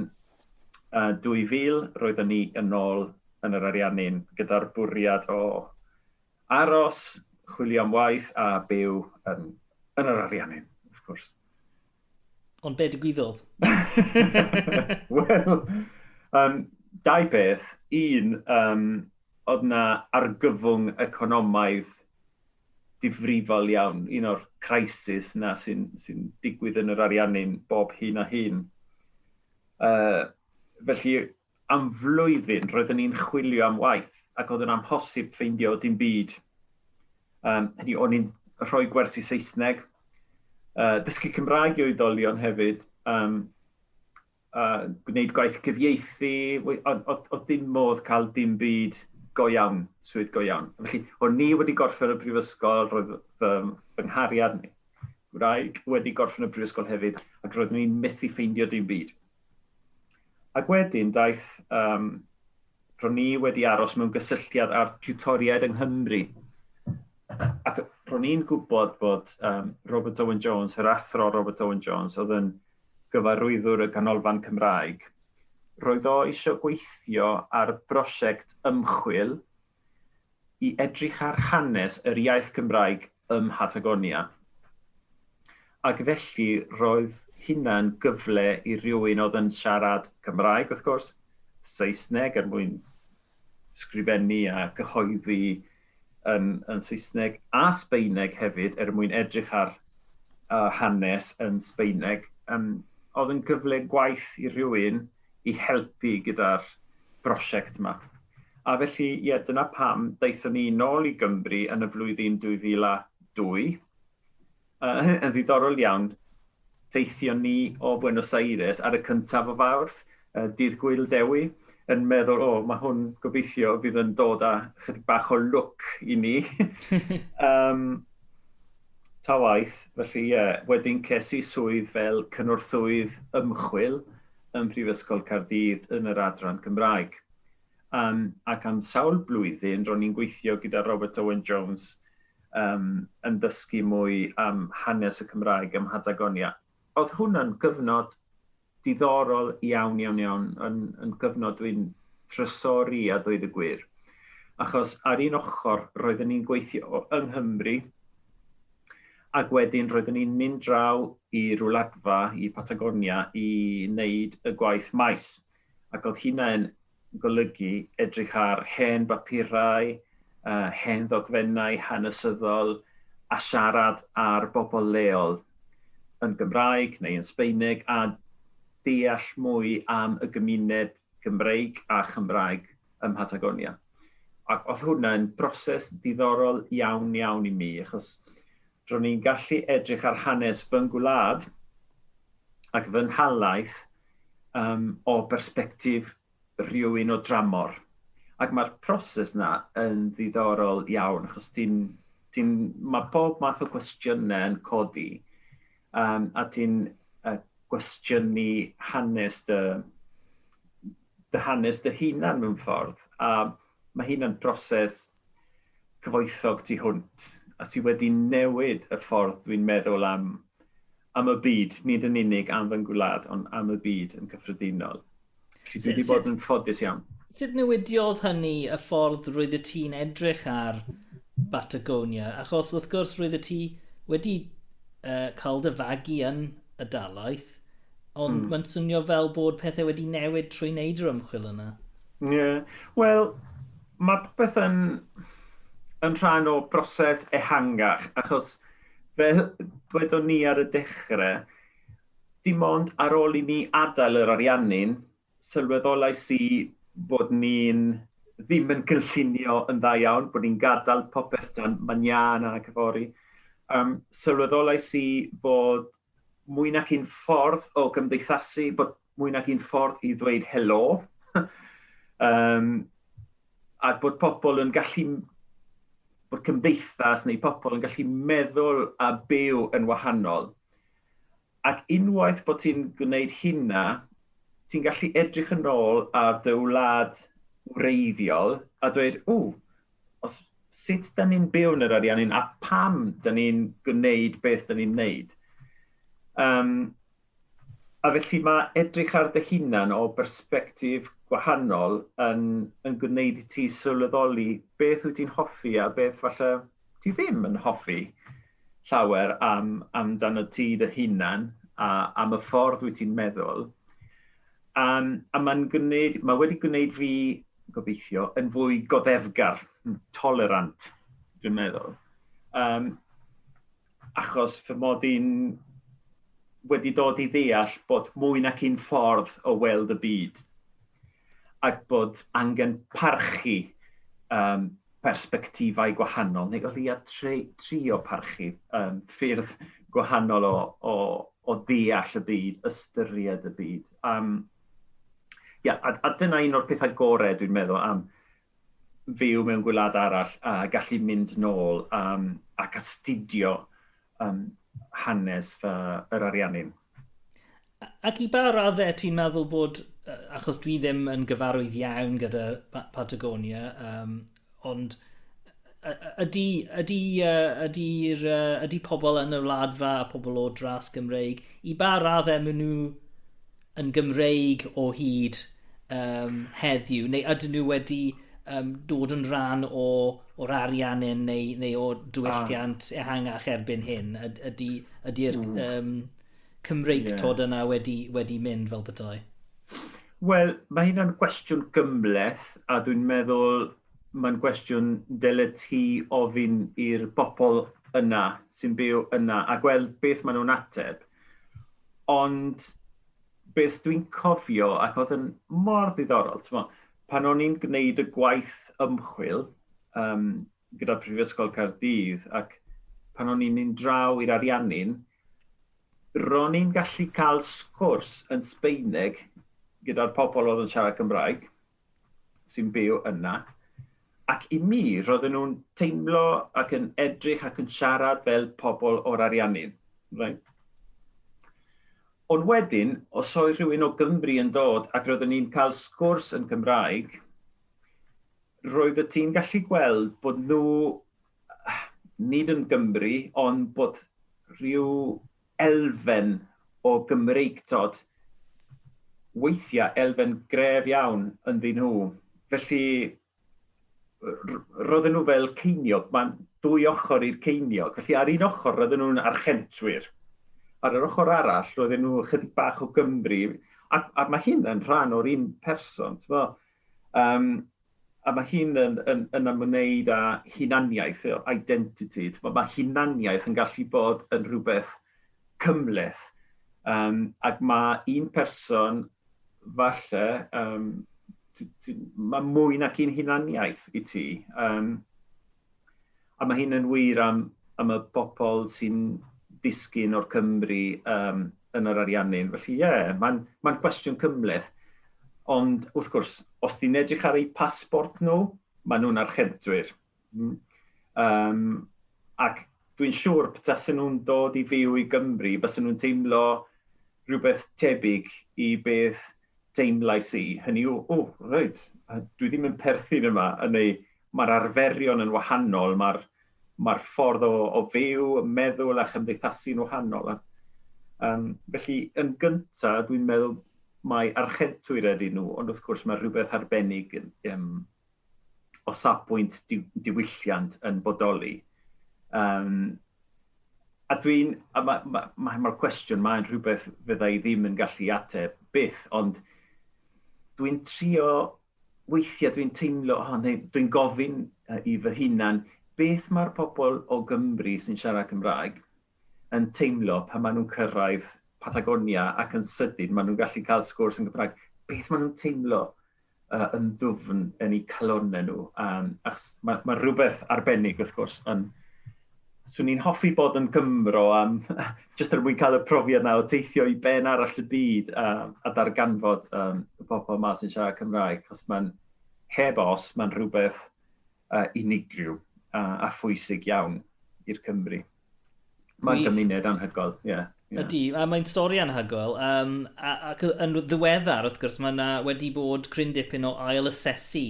2000, roeddwn ni yn ôl yn yr Ariannin gyda'r bwriad o aros, chwilio am waith a byw yn yr Ariannin, wrth gwrs. Ond be digwyddodd? Wel, 2 beth. Un, oedd na argyfwng economaidd difrifol iawn, un o'r crisis na sy'n digwydd yn yr Ariannin bob hyn a hyn. Felly, am flwyddyn roeddwn ni'n chwilio am waith ac oedd yn amhosib ffeindio dim byd. Hynny, o'n i'n rhoi gwersi Saesneg, dysgu Cymraeg i oedolion hefyd, gwneud gwaith cyfieithu, oedd dim modd cael dim byd go iawn, swydd go iawn. Felly, o'n ni wedi gorffen y brifysgol, roedd fy nghariad ni, Gymraeg, wedi gorffen y brifysgol hefyd, ac roeddwn ni'n methu ffeindio dim byd. Ac wedyn, daeth, ro'n ni wedi aros mewn gysylltiad ar tiwtoriaid yng Nghymru. Ac ro'n ni'n gwybod bod Robert Owen Jones, yr athro Robert Owen Jones, oedd yn gyfarwyddwr y ganolfan Cymraeg, roedd o eisiau gweithio ar brosiect ymchwil i edrych ar hanes yr iaith Gymraeg ym Batagonia. Ac felly roedd hynna'n gyfle i rywun oedd yn siarad Cymraeg, wrth gwrs, Saesneg mwyn sgrifennu a cyhoeddi yn Saesneg, a Sbaeneg hefyd mwyn edrych ar hanes yn Sbaeneg. Oedd yn gyfle gwaith i rywun i helpu gyda'r brosiect yma. A felly, dyna pam daethon ni nôl i Gymru yn y flwyddyn 2002. Yn ddiddorol iawn, teithio ni o Buenos Aires ar y cyntaf o Fawrth, dydd Gwyl Dewi, yn meddwl, mae hwn gobeithio fydd yn dod â chydig bach o look i ni. Ta waith, felly wedyn ces i swydd fel cynorthwydd ymchwil yn Prifysgol Caerdydd yn yr adran Cymraeg. Ac am sawl blwyddyn, ro'n ni'n gweithio gyda Robert Owen Jones yn dysgu mwy am hanes y Cymraeg ym Batagonia. Oedd hwnna'n gyfnod diddorol iawn, yn gyfnod dwi'n trysori a dweud y gwir. Achos ar un ochr, roeddwn ni'n gweithio yng Nghymru, ac wedyn roeddwn ni'n mynd draw i rwladfa i Batagonia i wneud y gwaith maes. Ac oedd hynna'n golygu edrych ar hen bapurau, hen ddogfennau hanesyddol a siarad ar bobl leol yn Gymraeg neu yn Sbaeneg a deall mwy am y gymuned Gymreig a Chymraeg ym Batagonia. Ac oedd hwnna'n broses diddorol iawn i mi, achos ro'n ni'n gallu edrych ar hanes fy ngwlad ac fy nhalaeth o berspektif rhywun o dramor. Ac mae'r proses yna yn ddiddorol iawn, achos mae pob math o gwestiynau yn codi, a ti'n gwestiynu hanes dy hanes dy hunan mewn ffordd. A mae hynna'n broses cyfoethog tu hwnt. A ti wedi newid y ffordd dwi'n meddwl am y byd, nid yn unig am fy ngwlad, ond am y byd yn gyffredinol. Dwi wedi bod yn ffodus iawn. Sut newidiodd hynny y ffordd roedd y ti'n edrych ar Batagonia? Achos wrth gwrs roedd y ti wedi cael dy fagu yn y dalaeth, ond mae'n swnio fel bod pethau wedi newid trwy wneud yr ymchwil yna. Wel, mae popeth yn rhan o broses ehangach, achos fel dwedon ni ar y dechrau, dim ond ar ôl i ni adael yr Ariannin, sylweddolais i bod ni'n ddim yn cynllunio yn dda iawn, bod ni'n gadael popeth dan manian a cyfori. Sylweddolais i bod mwy nac un ffordd o gymdeithasu, bod mwy nac un ffordd i ddweud helo, a bod pobl yn gallu, bod cymdeithas neu pobl yn gallu meddwl a byw yn wahanol. Ac unwaith bod ti'n gwneud hynna, ti'n gallu edrych yn ôl ar dy wlad wreiddiol a dweud, sut da ni'n byw yn yr Ariannin a pam da ni'n gwneud beth da ni'n wneud. A felly mae edrych ar dy hunan o berspektif gwahanol yn gwneud i ti sylweddoli beth wyt ti'n hoffi a beth falle ti ddim yn hoffi llawer amdano ti dy hunan a am y ffordd wyt ti'n meddwl. A mae wedi gwneud fi, gobeithio, yn fwy goddefgar, tolerant, dwi'n meddwl. Achos fy mod i'n wedi dod i ddeall bod mwy nac un ffordd o weld y byd. ac bod angen parchu perspektifau gwahanol, neu o leia trio parchu ffyrdd gwahanol o ddeall y byd, ystyried y byd. A dyna un o'r pethau gorau dwi'n meddwl am fyw mewn gwlad arall a gallu mynd nôl ac astudio hanes yr Ariannin. Ac I ba raddau ti'n meddwl bod, achos dwi ddim yn gyfarwydd iawn gyda Batagonia, ond ydy pobl yn y wladfa a pobl o dras Gymreig, I ba raddau maen nhw yn Gymreig o hyd heddiw, neu ydyn nhw wedi dod yn rhan o'r Ariannin neu o diwylliant ehangach erbyn hyn? Ydy'r Cymreigtod yna wedi mynd fel petai? Wel, mae hynna'n gwestiwn gymleth, a dwi'n meddwl mae'n gwestiwn dyled ti ofyn i'r bobl yna sy'n byw yna a gweld beth maen nhw'n ateb. Ond beth dwi'n cofio, ac oedd yn mor ddiddorol, pan o'n i'n gwneud y gwaith ymchwil gyda Prifysgol Caerdydd, ac pan o'n i'n mynd draw i'r Ariannin, ro'n i'n gallu cael sgwrs yn Sbaeneg gyda'r pobl oedd yn siarad Cymraeg, sy'n byw yna, ac I mi, roedden nhw'n teimlo ac yn edrych ac yn siarad fel pobl o'r Ariannin. Right? Ond wedyn, os oedd rhywun o Gymru yn dod ac roedden ni'n cael sgwrs yn Cymraeg, roedd y ti'n gallu gweld bod nhw, nid yn Gymru, ond bod rhyw elfen o Gymreigtod, weithiau elfen gref iawn ynddi nhw. Felly, roedden nhw fel ceiniog, mae'n dwy ochr i'r ceiniog. Felly ar un ochr roedden nhw'n archentwyr. Ar yr ochr arall, roedden nhw chydig bach o Gymru, a mae hyn yn rhan o'r un person. A mae hyn yn ymwneud â hunaniaeth, identity. Mae hunaniaeth yn gallu bod yn rhywbeth cymleth. Ac mae un person, falle, mae mwy nac un hunaniaeth I ti. A mae hyn yn wir am y bobl sy'n disgyn o'r Cymru yn yr Ariannin. Felly, mae'n gwestiwn cymleth. Ond, wrth gwrs, os ti'n edrych ar eu pasbort nhw, maen nhw'n archentwyr. Ac dwi'n siŵr petasen nhw'n dod I fyw I Gymru, bysen nhw'n teimlo rhywbeth tebyg I beth teimlais I. Hynny reit, dwi ddim yn perthyn yma, neu mae'r arferion yn wahanol, mae'r ffordd o fyw, meddwl a chymdeithasu'n wahanol. Felly, yn gyntaf, dwi'n meddwl mae archentwyr ydyn nhw, ond wrth gwrs mae rhywbeth arbennig o safbwynt diwylliant yn bodoli. A mae'r cwestiwn, mae'n rhywbeth fydda I ddim yn gallu ateb byth, ond dwi'n trio, weithiau dwi'n teimlo, dwi'n gofyn I fy hunan, beth mae'r pobl o Gymru sy'n siarad Cymraeg yn teimlo pan maen nhw'n cyrraedd Batagonia ac yn sydyn, maen nhw'n gallu cael sgwrs yn Gymraeg, beth maen nhw'n teimlo yn ddwfn yn eu calonau nhw. Mae rhywbeth arbennig, wrth gwrs. Swn i'n hoffi bod yn Gymro jyst er mwyn cael y profiad na o teithio I ben arall y byd a darganfod y bobl yma sy'n siarad Cymraeg, achos mae'n heb os, mae'n rhywbeth unigryw a phwysig iawn i'r Cymru. Mae'n gymuned anhygoel, Ydy, a mae'n stori anhygoel. Ac yn ddiweddar, wrth gwrs, mae wedi bod cryn dipyn o ail-asesu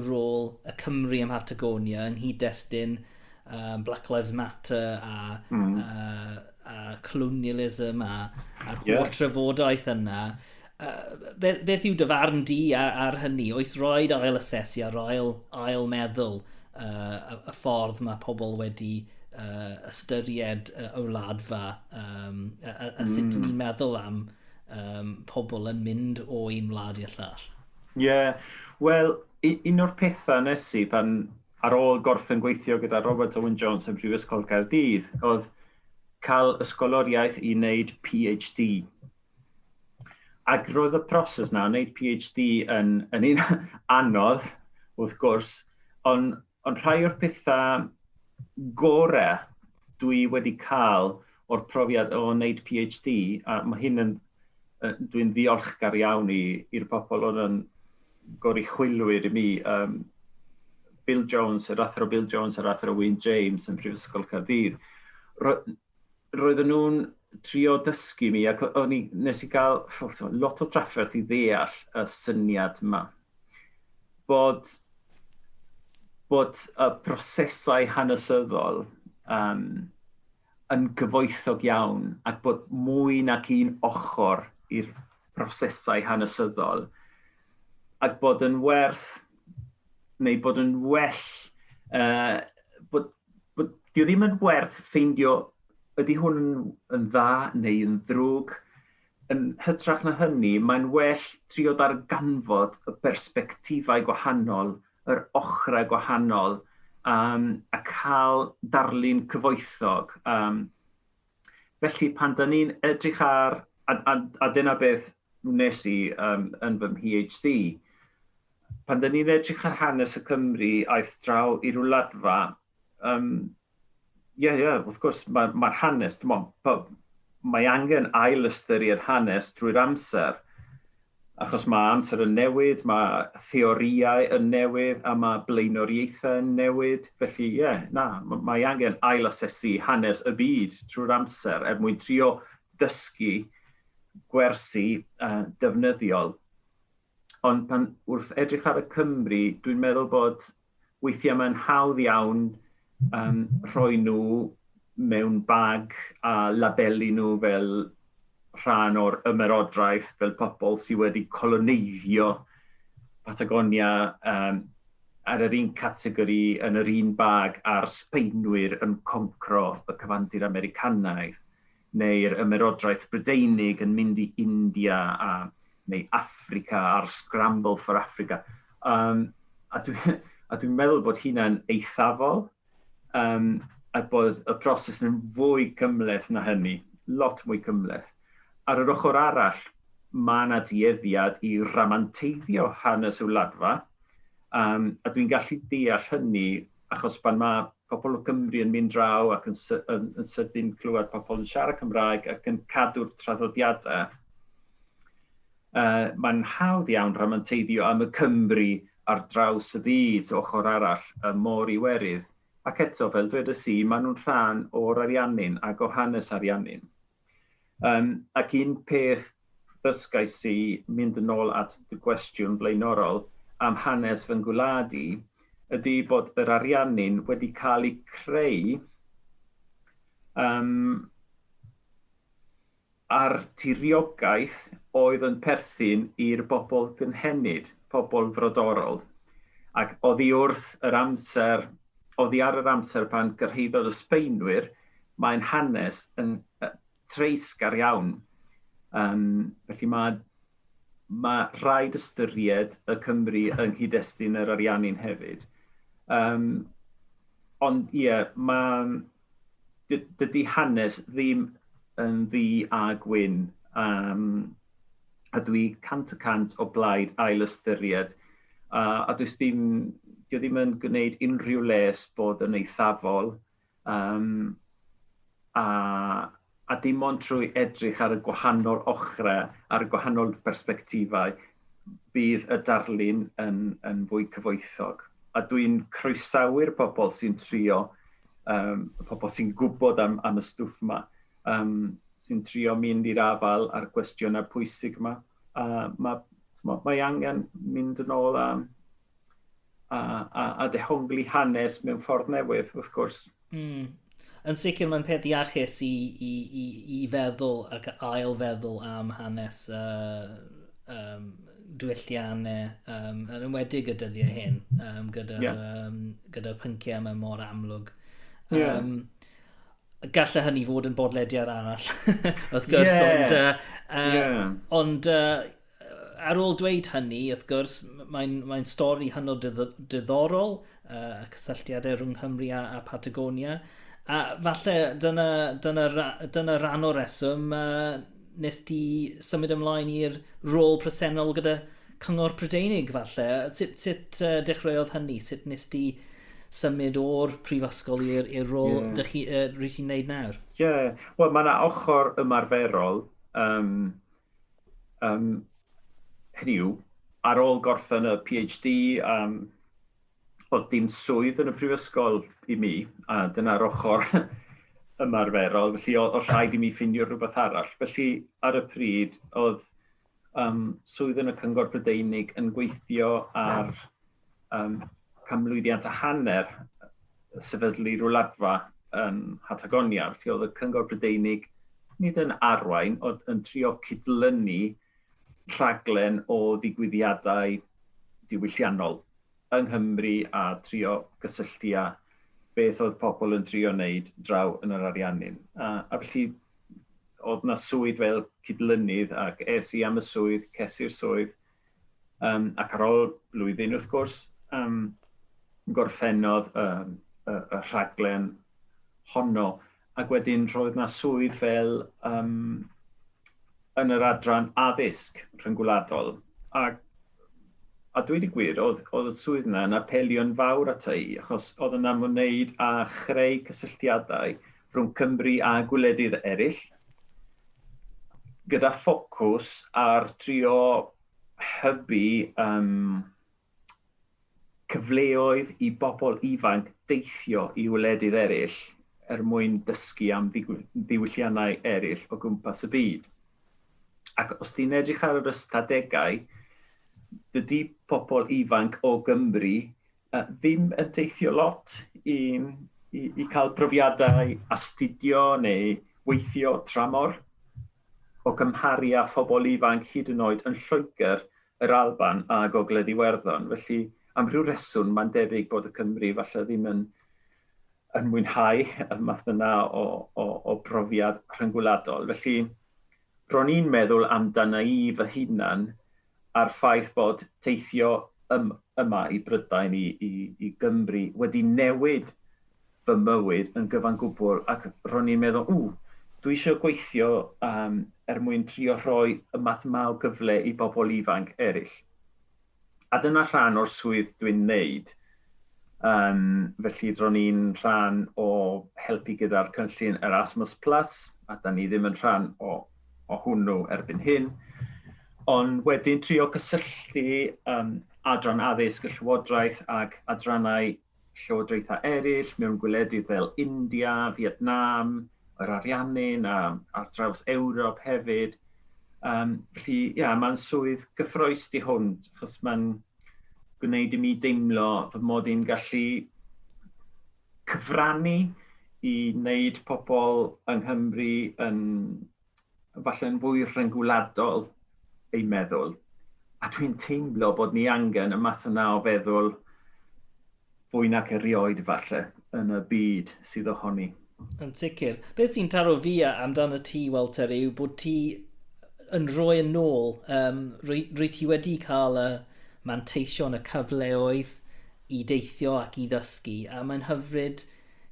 rôl y Cymru ym Batagonia yn hyd-destun Black Lives Matter a colonialism a'r holl trafodaeth yna. Beth yw dyfarn di ar hynny? Oes roed ail-asesu ar ail-meddwl y ffordd mae pobl wedi ystyried y wladfa a sut ni'n meddwl am pobl yn mynd o un wlad i'r llall? Wel, un o'r pethau nes I pan ar ôl gorffen gweithio gyda Robert Owen Jones yn Prifysgol Caerdydd oedd cael ysgoloriaeth I wneud PhD. Ac roedd y proses na, wneud PhD yn un anodd, wrth gwrs, ond rhai o'r pethau gorau dwi wedi cael o'r profiad o wneud PhD, a mae hyn yn, dwi'n ddiolchgar iawn i'r bobl oedd yn goruchwylwyr i mi, Bill Jones, yr athro Bill Jones a'r athro Wyn James yn Prifysgol Caerdydd. Roedden nhw'n trio dysgu mi, ac nes i gael lot o trafferth i ddeall y syniad yma. Bod y prosesau hanesyddol yn gyfoethog iawn, ac bod mwy nac un ochr i'r prosesau hanesyddol, ac bod yn werth, neu bod yn well, bod dio ddim yn werth ffeindio ydy hwn yn dda neu yn ddrwg. Yn hytrach na hynny, mae'n well trio darganfod y bersbectifau gwahanol, yr ochrau gwahanol, a cael darlun cyfoethog. Felly, pan da ni'n edrych ar, a dyna beth wnes i yn fy PhD, pan da ni'n edrych ar hanes y Cymru aeth draw i'r wladfa, wrth gwrs, mae'r hanes, mae angen ail ystyried hanes drwy'r amser, achos mae amser yn newid, mae theoriau yn newid, a mae blaenoriaethau yn newid. Felly, mae angen ail asesu hanes y byd drwy'r amser, mwyn trio dysgu gwersi defnyddiol. Ond pan wrth edrych ar y Cymru, dwi'n meddwl bod weithiau mae'n hawdd iawn rhoi nhw mewn bag a labelu nhw fel rhan o'r ymerodraeth, fel pobl sydd wedi coloneiddio Batagonia ar yr un categori yn yr un bag a'r Sbaenwyr yn concro y cyfandir Americanaidd, neu'r ymerodraeth Brydeinig yn mynd i India neu Africa, a'r Scramble for Africa. A dwi'n meddwl bod hynna'n eithafol, a bod y proses yn fwy cymhleth na hynny, lot mwy cymhleth. Ar yr ochr arall, mae yna dueddiad i ramanteiddio hanes y wladfa, a dwi'n gallu deall hynny achos pan mae pobl o Gymru yn mynd draw ac yn sydyn clywed pobl yn siarad Cymraeg ac yn cadw'r traddodiadau, mae'n hawdd iawn ramanteiddio am y Cymru ar draws y byd ochr arall mor iwerydd. Ac eto, fel dwedes i, maen nhw'n rhan o'r Ariannin ac o hanes Ariannin. Ac un peth ddysgais i mynd yn ôl at y gwestiwn blaenorol am hanes fy ngwlad i, ydy bod yr Ariannin wedi cael ei creu ar tiriogaeth oedd yn perthyn i'r bobl gynhenid, pobl frodorol. Ac oddi ar yr amser pan gyrhaeddodd y Sbaenwyr, mae'n hanes yn treisgar iawn. Felly mae rhaid ystyried y Cymru yng nghyd-destun yr Ariannin hefyd. Ond dydy hanes ddim yn ddi a gwyn, a dwi cant y cant o blaid ail ystyried. A dio ddim yn gwneud unrhyw les bod yn eithafol, a dim ond trwy edrych ar y gwahanol ochrau, ar y gwahanol perspektifau, bydd y darlun yn fwy cyfoethog. A dwi'n croesawu'r pobl sy'n trio, pobl sy'n gwybod am y stwff yma, sy'n trio mynd i'r afal a'r gwestiynau pwysig yma. Mae angen mynd yn ôl a dehongli hanes mewn ffordd newydd, wrth gwrs. Yn sicr mae'n peth iachus i feddwl ac ail feddwl am hanes diwylliannau, yn enwedig y dyddiau hyn, gyda pynciau yma mor amlwg. Gallai hynny fod yn bodlediad arall, wrth gwrs, ond ar ôl dweud hynny, wrth gwrs, mae'n stori hynod diddorol, y cysylltiadau rhwng Nghymru a Patagonia, a falle dyna ran o reswm nes di symud ymlaen i'r rôl presennol gyda Cyngor Prydeinig falle. Sut dechreuodd hynny? Sut nes di symud o'r prifysgol i'r rôl rwy sy'n neud nawr? Wel, mae yna ochr ymarferol. Hynny yw, ar ôl gorffen y PhD, oedd dim swydd yn y prifysgol i mi, a dyna'r ochr ymarferol, felly oedd rhaid i mi ffindio rhywbeth arall. Felly, ar y pryd, oedd swydd yn y Cyngor Prydeinig yn gweithio ar camlwyddiant a hanner sefydlu rwladfa yn Batagonia. Felly oedd y Cyngor Prydeinig nid yn arwain, oedd yn trio cydlynu rhaglen o ddigwyddiadau diwylliannol yng Nghymru a trio gysylltu â beth oedd pobl yn trio wneud draw yn yr Ariannin. A felly, oedd yna swydd fel cydlynydd ac es i am y swydd, cesi'r swydd, ac ar ôl blwyddyn wrth gwrs, gorffennodd y rhaglen honno, ac wedyn roedd yna swydd fel yn yr adran addysg rhyngwladol. A dweud y gwir, oedd y swydd yna yn apelio'n fawr ata i, achos oedd yna ymwneud â chreu cysylltiadau rhwng Cymru a gwledydd eraill, gyda ffocws ar trio hybu cyfleoedd i bobl ifanc deithio i wledydd eraill mwyn dysgu am ddiwylliannau eraill o gwmpas y byd. Ac os ti'n edrych ar yr ystadegau, dydy pobl ifanc o Gymru ddim yn teithio lot i cael profiadau astudio neu weithio tramor o gymharu â phobl ifanc hyd yn oed yn Lloegr, yr Alban a Gogledd Iwerddon. Felly, am ryw reswm, mae'n debyg bod y Cymru falle ddim yn mwynhau y math yna o profiad rhyngwladol. Felly, ro'n i'n meddwl amdana i fy hunan a'r ffaith bod teithio yma i Brydain, i Gymru, wedi newid fy mywyd yn gyfan gwbl, ac ro'n i'n meddwl, dwi eisiau gweithio mwyn trio rhoi y math yma o gyfle i bobl ifanc eraill. A dyna rhan o'r swydd dwi'n neud. Felly ro'n i'n rhan o helpu gyda'r cynllun Erasmus+, a da ni ddim yn rhan o hwnnw erbyn hyn. Ond wedyn trio cysylltu adran addysg y Llywodraeth ac adrannau llywodraethau eraill mewn gwledydd fel India, Vietnam, yr Ariannin ar draws Ewrop hefyd. Felly, mae'n swydd gyffroes di hwn, achos mae'n gwneud i mi deimlo fy mod i'n gallu cyfrannu i wneud pobl yng Nghymru falle'n fwy rhyngwladol ei meddwl. A dwi'n teimlo bod ni angen y math yna o feddwl fwy nac erioed falle yn y byd sydd ohoni. Yn sicr. Beth sy'n taro fi amdano ti, Walter, yw bod ti yn rhoi yn ôl. Rwy ti wedi cael y manteision, y cyfleoedd i deithio ac i ddysgu, a mae'n hyfryd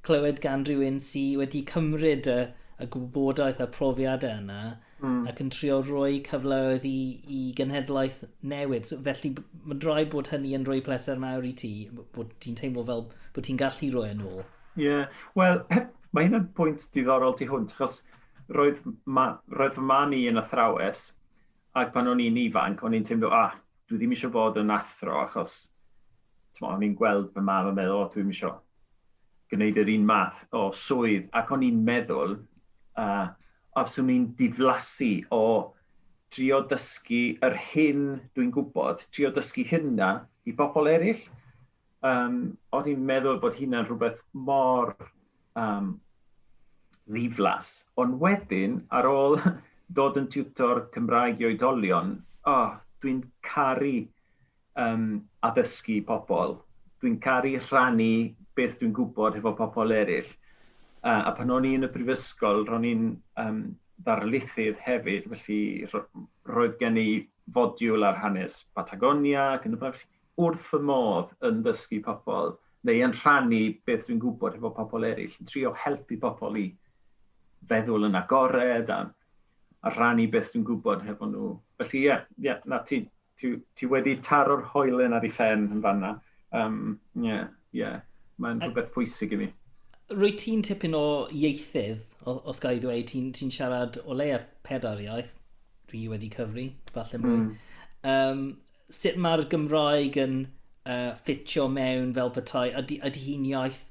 clywed gan rhywun sydd wedi cymryd y gwybodaeth a profiadau yna ac yn trio rhoi cyfleoedd i genhedlaeth newydd. So, felly, mae'n rhaid bod hynny yn rhoi pleser mawr i ti, bod ti'n teimlo fel bod ti'n gallu rhoi yn ôl. Wel, mae hynny'n pwynt diddorol ti hwnt, achos roedd fy mam i yn athrawes, ac pan o'n i'n ifanc, o'n i'n teimlo, dwi ddim eisiau bod yn athro, achos o'n i'n gweld fy mam yn meddwl, dwi'n eisiau gwneud yr un math o swydd, ac o'n i'n meddwl, os o'n i'n diflasu o trio dysgu yr hyn dwi'n gwybod, trio dysgu hynna i bobl eraill. O'n i'n meddwl bod hynna'n rhywbeth mor ddiflas. Ond wedyn, ar ôl dod yn tiwtor Cymraeg i oedolion, dwi'n caru addysgu pobl. Dwi'n caru rhannu beth dwi'n gwybod efo pobl eraill. A pan o'n i yn y prifysgol, ro'n i'n ddarlithydd hefyd, felly roedd gen i fodiwl ar hanes Batagonia, ac yn y blaen, wrth fy modd yn dysgu pobl, neu yn rhannu beth dwi'n gwybod efo pobl eraill, yn trio helpu pobl i feddwl yn agored, a rhannu beth dwi'n gwybod hefo nhw. Felly na ti wedi taro'r hoelen ar ei phen yn fanna. Mae'n rhywbeth pwysig i mi. Rwy ti'n tipyn o ieithydd, os gael ei ddweud, ti'n siarad o leia 4 iaith, dwi wedi cyfri, falle mwy. Sut mae'r Gymraeg yn ffitio mewn fel petai? Ydy hi'n iaith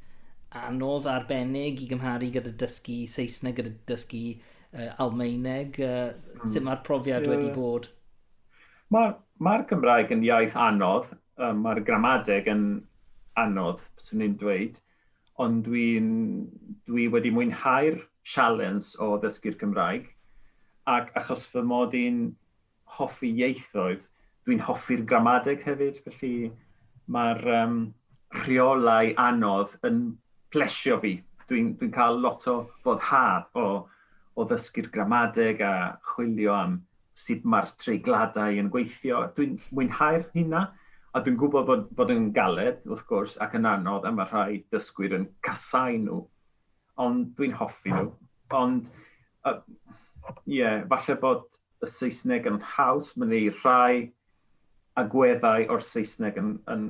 anodd arbennig i gymharu gyda dysgu Saesneg, gyda dysgu Almaeneg? Sut mae'r profiad wedi bod? Mae'r Gymraeg yn iaith anodd, mae'r gramadeg yn anodd, swn i'n dweud, ond dwi wedi mwynhau'r sialens o ddysgu'r Gymraeg, ac achos fy mod i'n hoffi ieithoedd, dwi'n hoffi'r gramadeg hefyd, felly mae'r rheolau anodd yn plesio fi. Dwi'n cael lot o foddhad o ddysgu'r gramadeg a chwilio am sut mae'r treigladau yn gweithio. Dwi'n mwynhau'r hynna, a dwi'n gwybod bod yn galed, wrth gwrs, ac yn anodd, a mae rhai dysgwyr yn casau nhw, ond dwi'n hoffi nhw. Ond, falle bod y Saesneg yn haws, mae'n ei rhai agweddau o'r Saesneg yn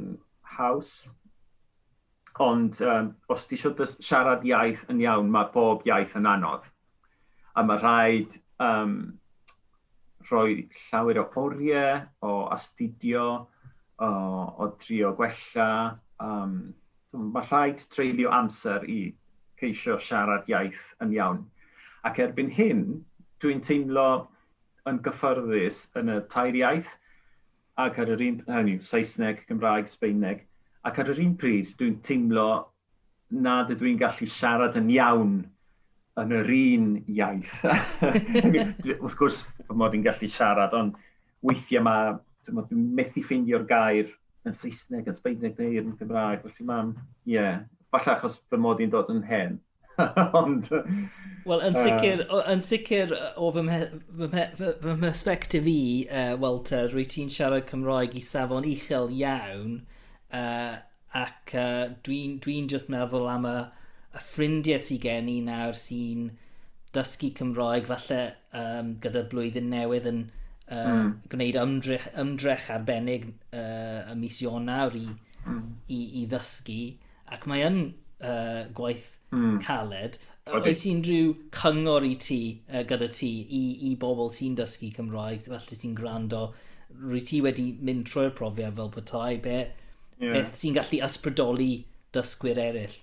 haws. Ond os ti eisiau siarad iaith yn iawn, mae bob iaith yn anodd. A mae rhaid rhoi llawer o oriau, o astudio, o trio gwella. Mae rhaid treulio amser i ceisio siarad iaith yn iawn. Ac erbyn hyn, dwi'n teimlo yn gyffyrddus yn y 3 iaith, ac ar yr un, Saesneg, Gymraeg, Sbaeneg, ac ar yr un pryd dwi'n teimlo nad ydw i'n gallu siarad yn iawn yn yr un iaith. Wrth gwrs, fy mod i'n gallu siarad, ond weithiau dwi'n methu ffeindio'r gair yn Saesneg, yn Sbaeneg neu yn Gymraeg. Felly falle achos fy mod i'n dod yn hen. Wel, yn sicr o fy perspektif i, Walter, rwy ti'n siarad Cymraeg i safon uchel iawn, ac dwi'n just meddwl am y ffrindiau sy'n gen i nawr sy'n dysgu Cymraeg, falle gyda blwyddyn newydd yn gwneud ymdrech arbennig y mis Ionawr i ddysgu, ac mae yn gwaith caled. Oes unrhyw cyngor i ti, gyda ti, i bobl sy'n dysgu Cymraeg, falle sy'n gwrando, rwy ti wedi mynd trwy'r profiad fel petai, beth sy'n gallu ysbrydoli dysgwyr eraill?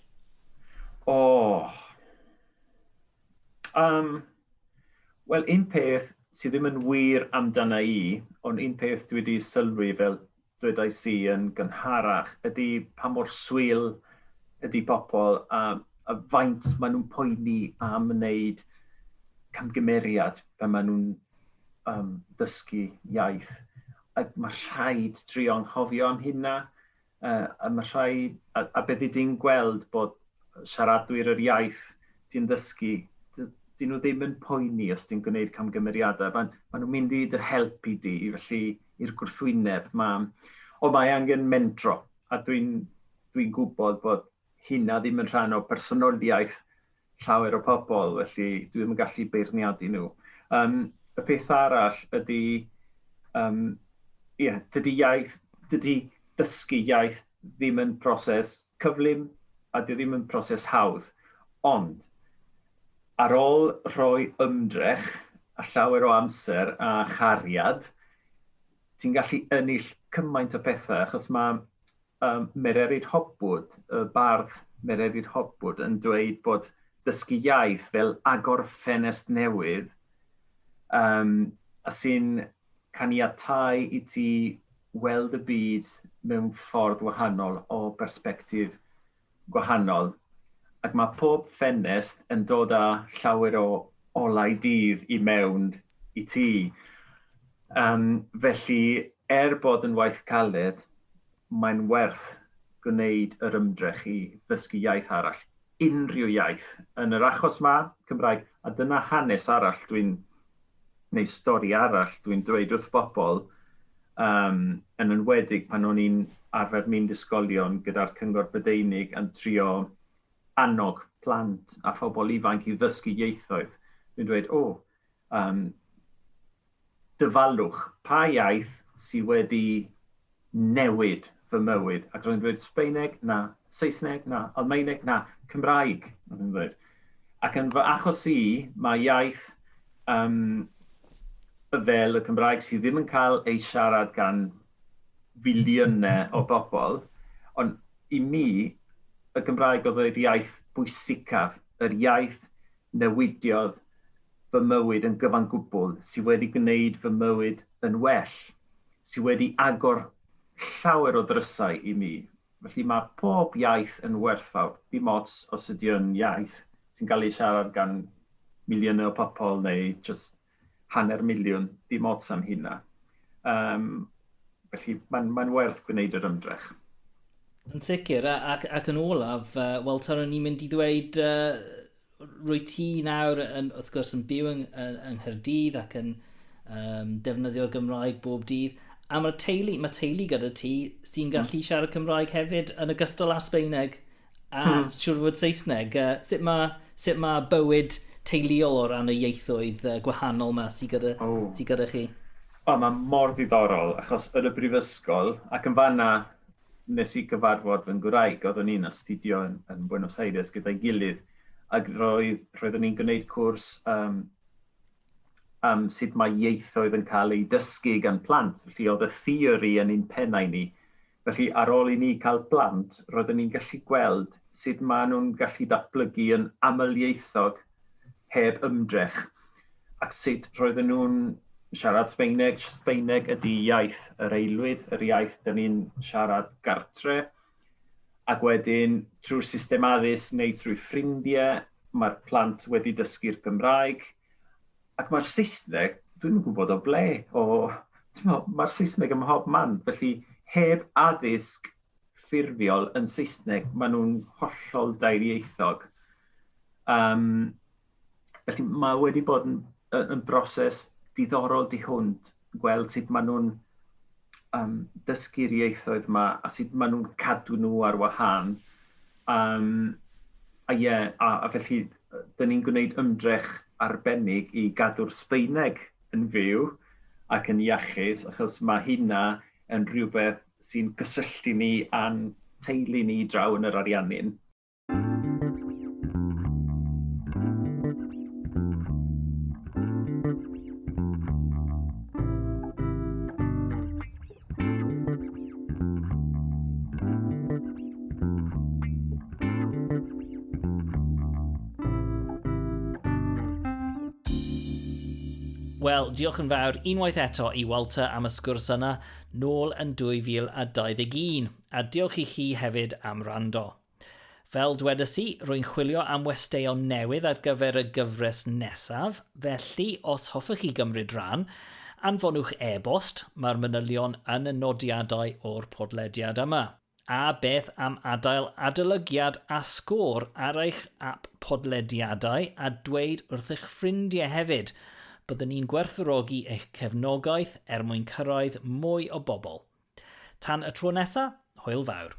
Wel, un peth sydd ddim yn wir amdana i, ond un peth dwi wedi sylwi fel dwedais i yn gynharach, ydy pa mor swil ydy bobl a faint maen nhw'n poeni am wneud camgymeriad pan maen nhw'n dysgu iaith. Ac mae rhaid trio anghofio am hynna, a mae rhaid, a beth ydy'n gweld bod siaradwyr yr iaith ti'n dysgu, dyn nhw ddim yn poeni os ti'n gwneud camgymeriadau. Maen nhw'n mynd i dy helpu di, felly i'r gwrthwyneb. Ond mae angen mentro, a dwi'n gwybod bod hynna ddim yn rhan o personoliaeth llawer o pobl, felly dwi ddim yn gallu beirniadu nhw. Y peth arall ydy, dydy dysgu iaith ddim yn proses cyflym, a ddim yn proses hawdd. Ond, ar ôl rhoi ymdrech a llawer o amser a chariad, ti'n gallu ennill cymaint o pethau, achos mae Mererid Hopwood, y bardd Mererid Hopwood, yn dweud bod dysgu iaith fel agor ffenest newydd, a sy'n caniatáu i ti weld y byd mewn ffordd wahanol o perspektif gwahanol. Ac mae pob ffenest yn dod â llawer o olau dydd i mewn i ti. Felly, bod yn waith caled, mae'n werth gwneud yr ymdrech i ddysgu iaith arall. Unrhyw iaith. Yn yr achos ma, Cymraeg, a dyna hanes arall neu stori arall dwi'n dweud wrth bobl, yn enwedig pan o'n i'n arfer mynd ysgolion gyda'r Cyngor Brydeinig yn trio annog plant a phobl ifanc i ddysgu ieithoedd. Dwi'n dweud, dyfalwch pa iaith sydd wedi newid fy mywyd. Ac roedd yn dweud Sbaeneg, na. Saesneg, na. Almaeneg, na. Cymraeg, roedd yn dweud. Ac yn fy achos i, mae iaith fel y Cymraeg sydd ddim yn cael ei siarad gan filiynau o bobl, ond i mi, y Gymraeg oedd yr iaith bwysicaf, yr iaith newidiodd fy mywyd yn gyfan gwbl, sydd wedi gwneud fy mywyd yn well, sydd wedi agor llawer o ddrysau i mi. Felly mae pob iaith yn werthfawr, dim ots os ydy yn iaith sy'n cael ei siarad gan miliynau o pobl neu just hanner miliwn, dim ots am hynna. Felly mae'n werth gwneud yr ymdrech. Yn sicr, ac yn olaf, wel, tan o'n i'n mynd i ddweud, rwy ti nawr, wrth gwrs, yn byw yng Nghaerdydd ac yn defnyddio'r Gymraeg bob dydd. A mae teulu gyda ti sy'n gallu siarad Cymraeg hefyd yn ogystal â Sbaeneg a siwr fod Saesneg. Sut mae bywyd teuluol o ran y ieithoedd gwahanol yma sy'n gyda chi? Mae mor ddiddorol, achos yn y brifysgol, ac yn fanna nes i gyfarfod fy'n Gymraeg, oeddwn ni'n astudio yn Buenos Aires gyda'i gilydd, ac roeddwn ni'n gwneud cwrs am sut mae ieithoedd yn cael ei dysgu gan plant. Felly oedd y theori yn un pennau ni. Felly ar ôl i ni cael plant, roeddwn ni'n gallu gweld sut maen nhw'n gallu datblygu yn amlieithog heb ymdrech. Ac sut roedden nhw'n siarad Sbaeneg. Sbaeneg ydy iaith yr aelwyd, yr iaith dyn ni'n siarad gartre. Ac wedyn, trwy'r system addysg neu trwy ffrindiau, mae'r plant wedi dysgu'r Gymraeg. Ac mae'r Saesneg, dwi'n gwybod o ble. Mae'r Saesneg ym mhob man. Felly, heb addysg ffurfiol yn Saesneg, maen nhw'n hollol dairieithog. Felly, mae wedi bod yn broses diddorol di hwnt, gweld sut maen nhw'n dysgu'r ieithoedd yma a sut maen nhw'n cadw nhw ar wahân. A felly, dyn ni'n gwneud ymdrech arbennig i gadw'r Sbaeneg yn fyw ac yn iachus, achos mae hynna yn rhywbeth sy'n gysylltu ni a'n teulu ni draw yn yr Ariannin. Wel, diolch yn fawr unwaith eto i Walter am y sgwrs yna nôl yn 2021, a diolch i chi hefyd am rando. Fel dwedais i, rwy'n chwilio am westeion newydd ar gyfer y gyfres nesaf, felly os hoffech chi gymryd rhan, anfonwch e-bost, mae'r manylion yn y nodiadau o'r podlediad yma. A beth am adolygiad a sgôr ar eich app podlediadau a dweud wrth eich ffrindiau hefyd, byddwn ni'n gwerthfawrogi eich cefnogaeth mwyn cyrraedd mwy o bobl. Tan y tro nesaf, hwyl fawr.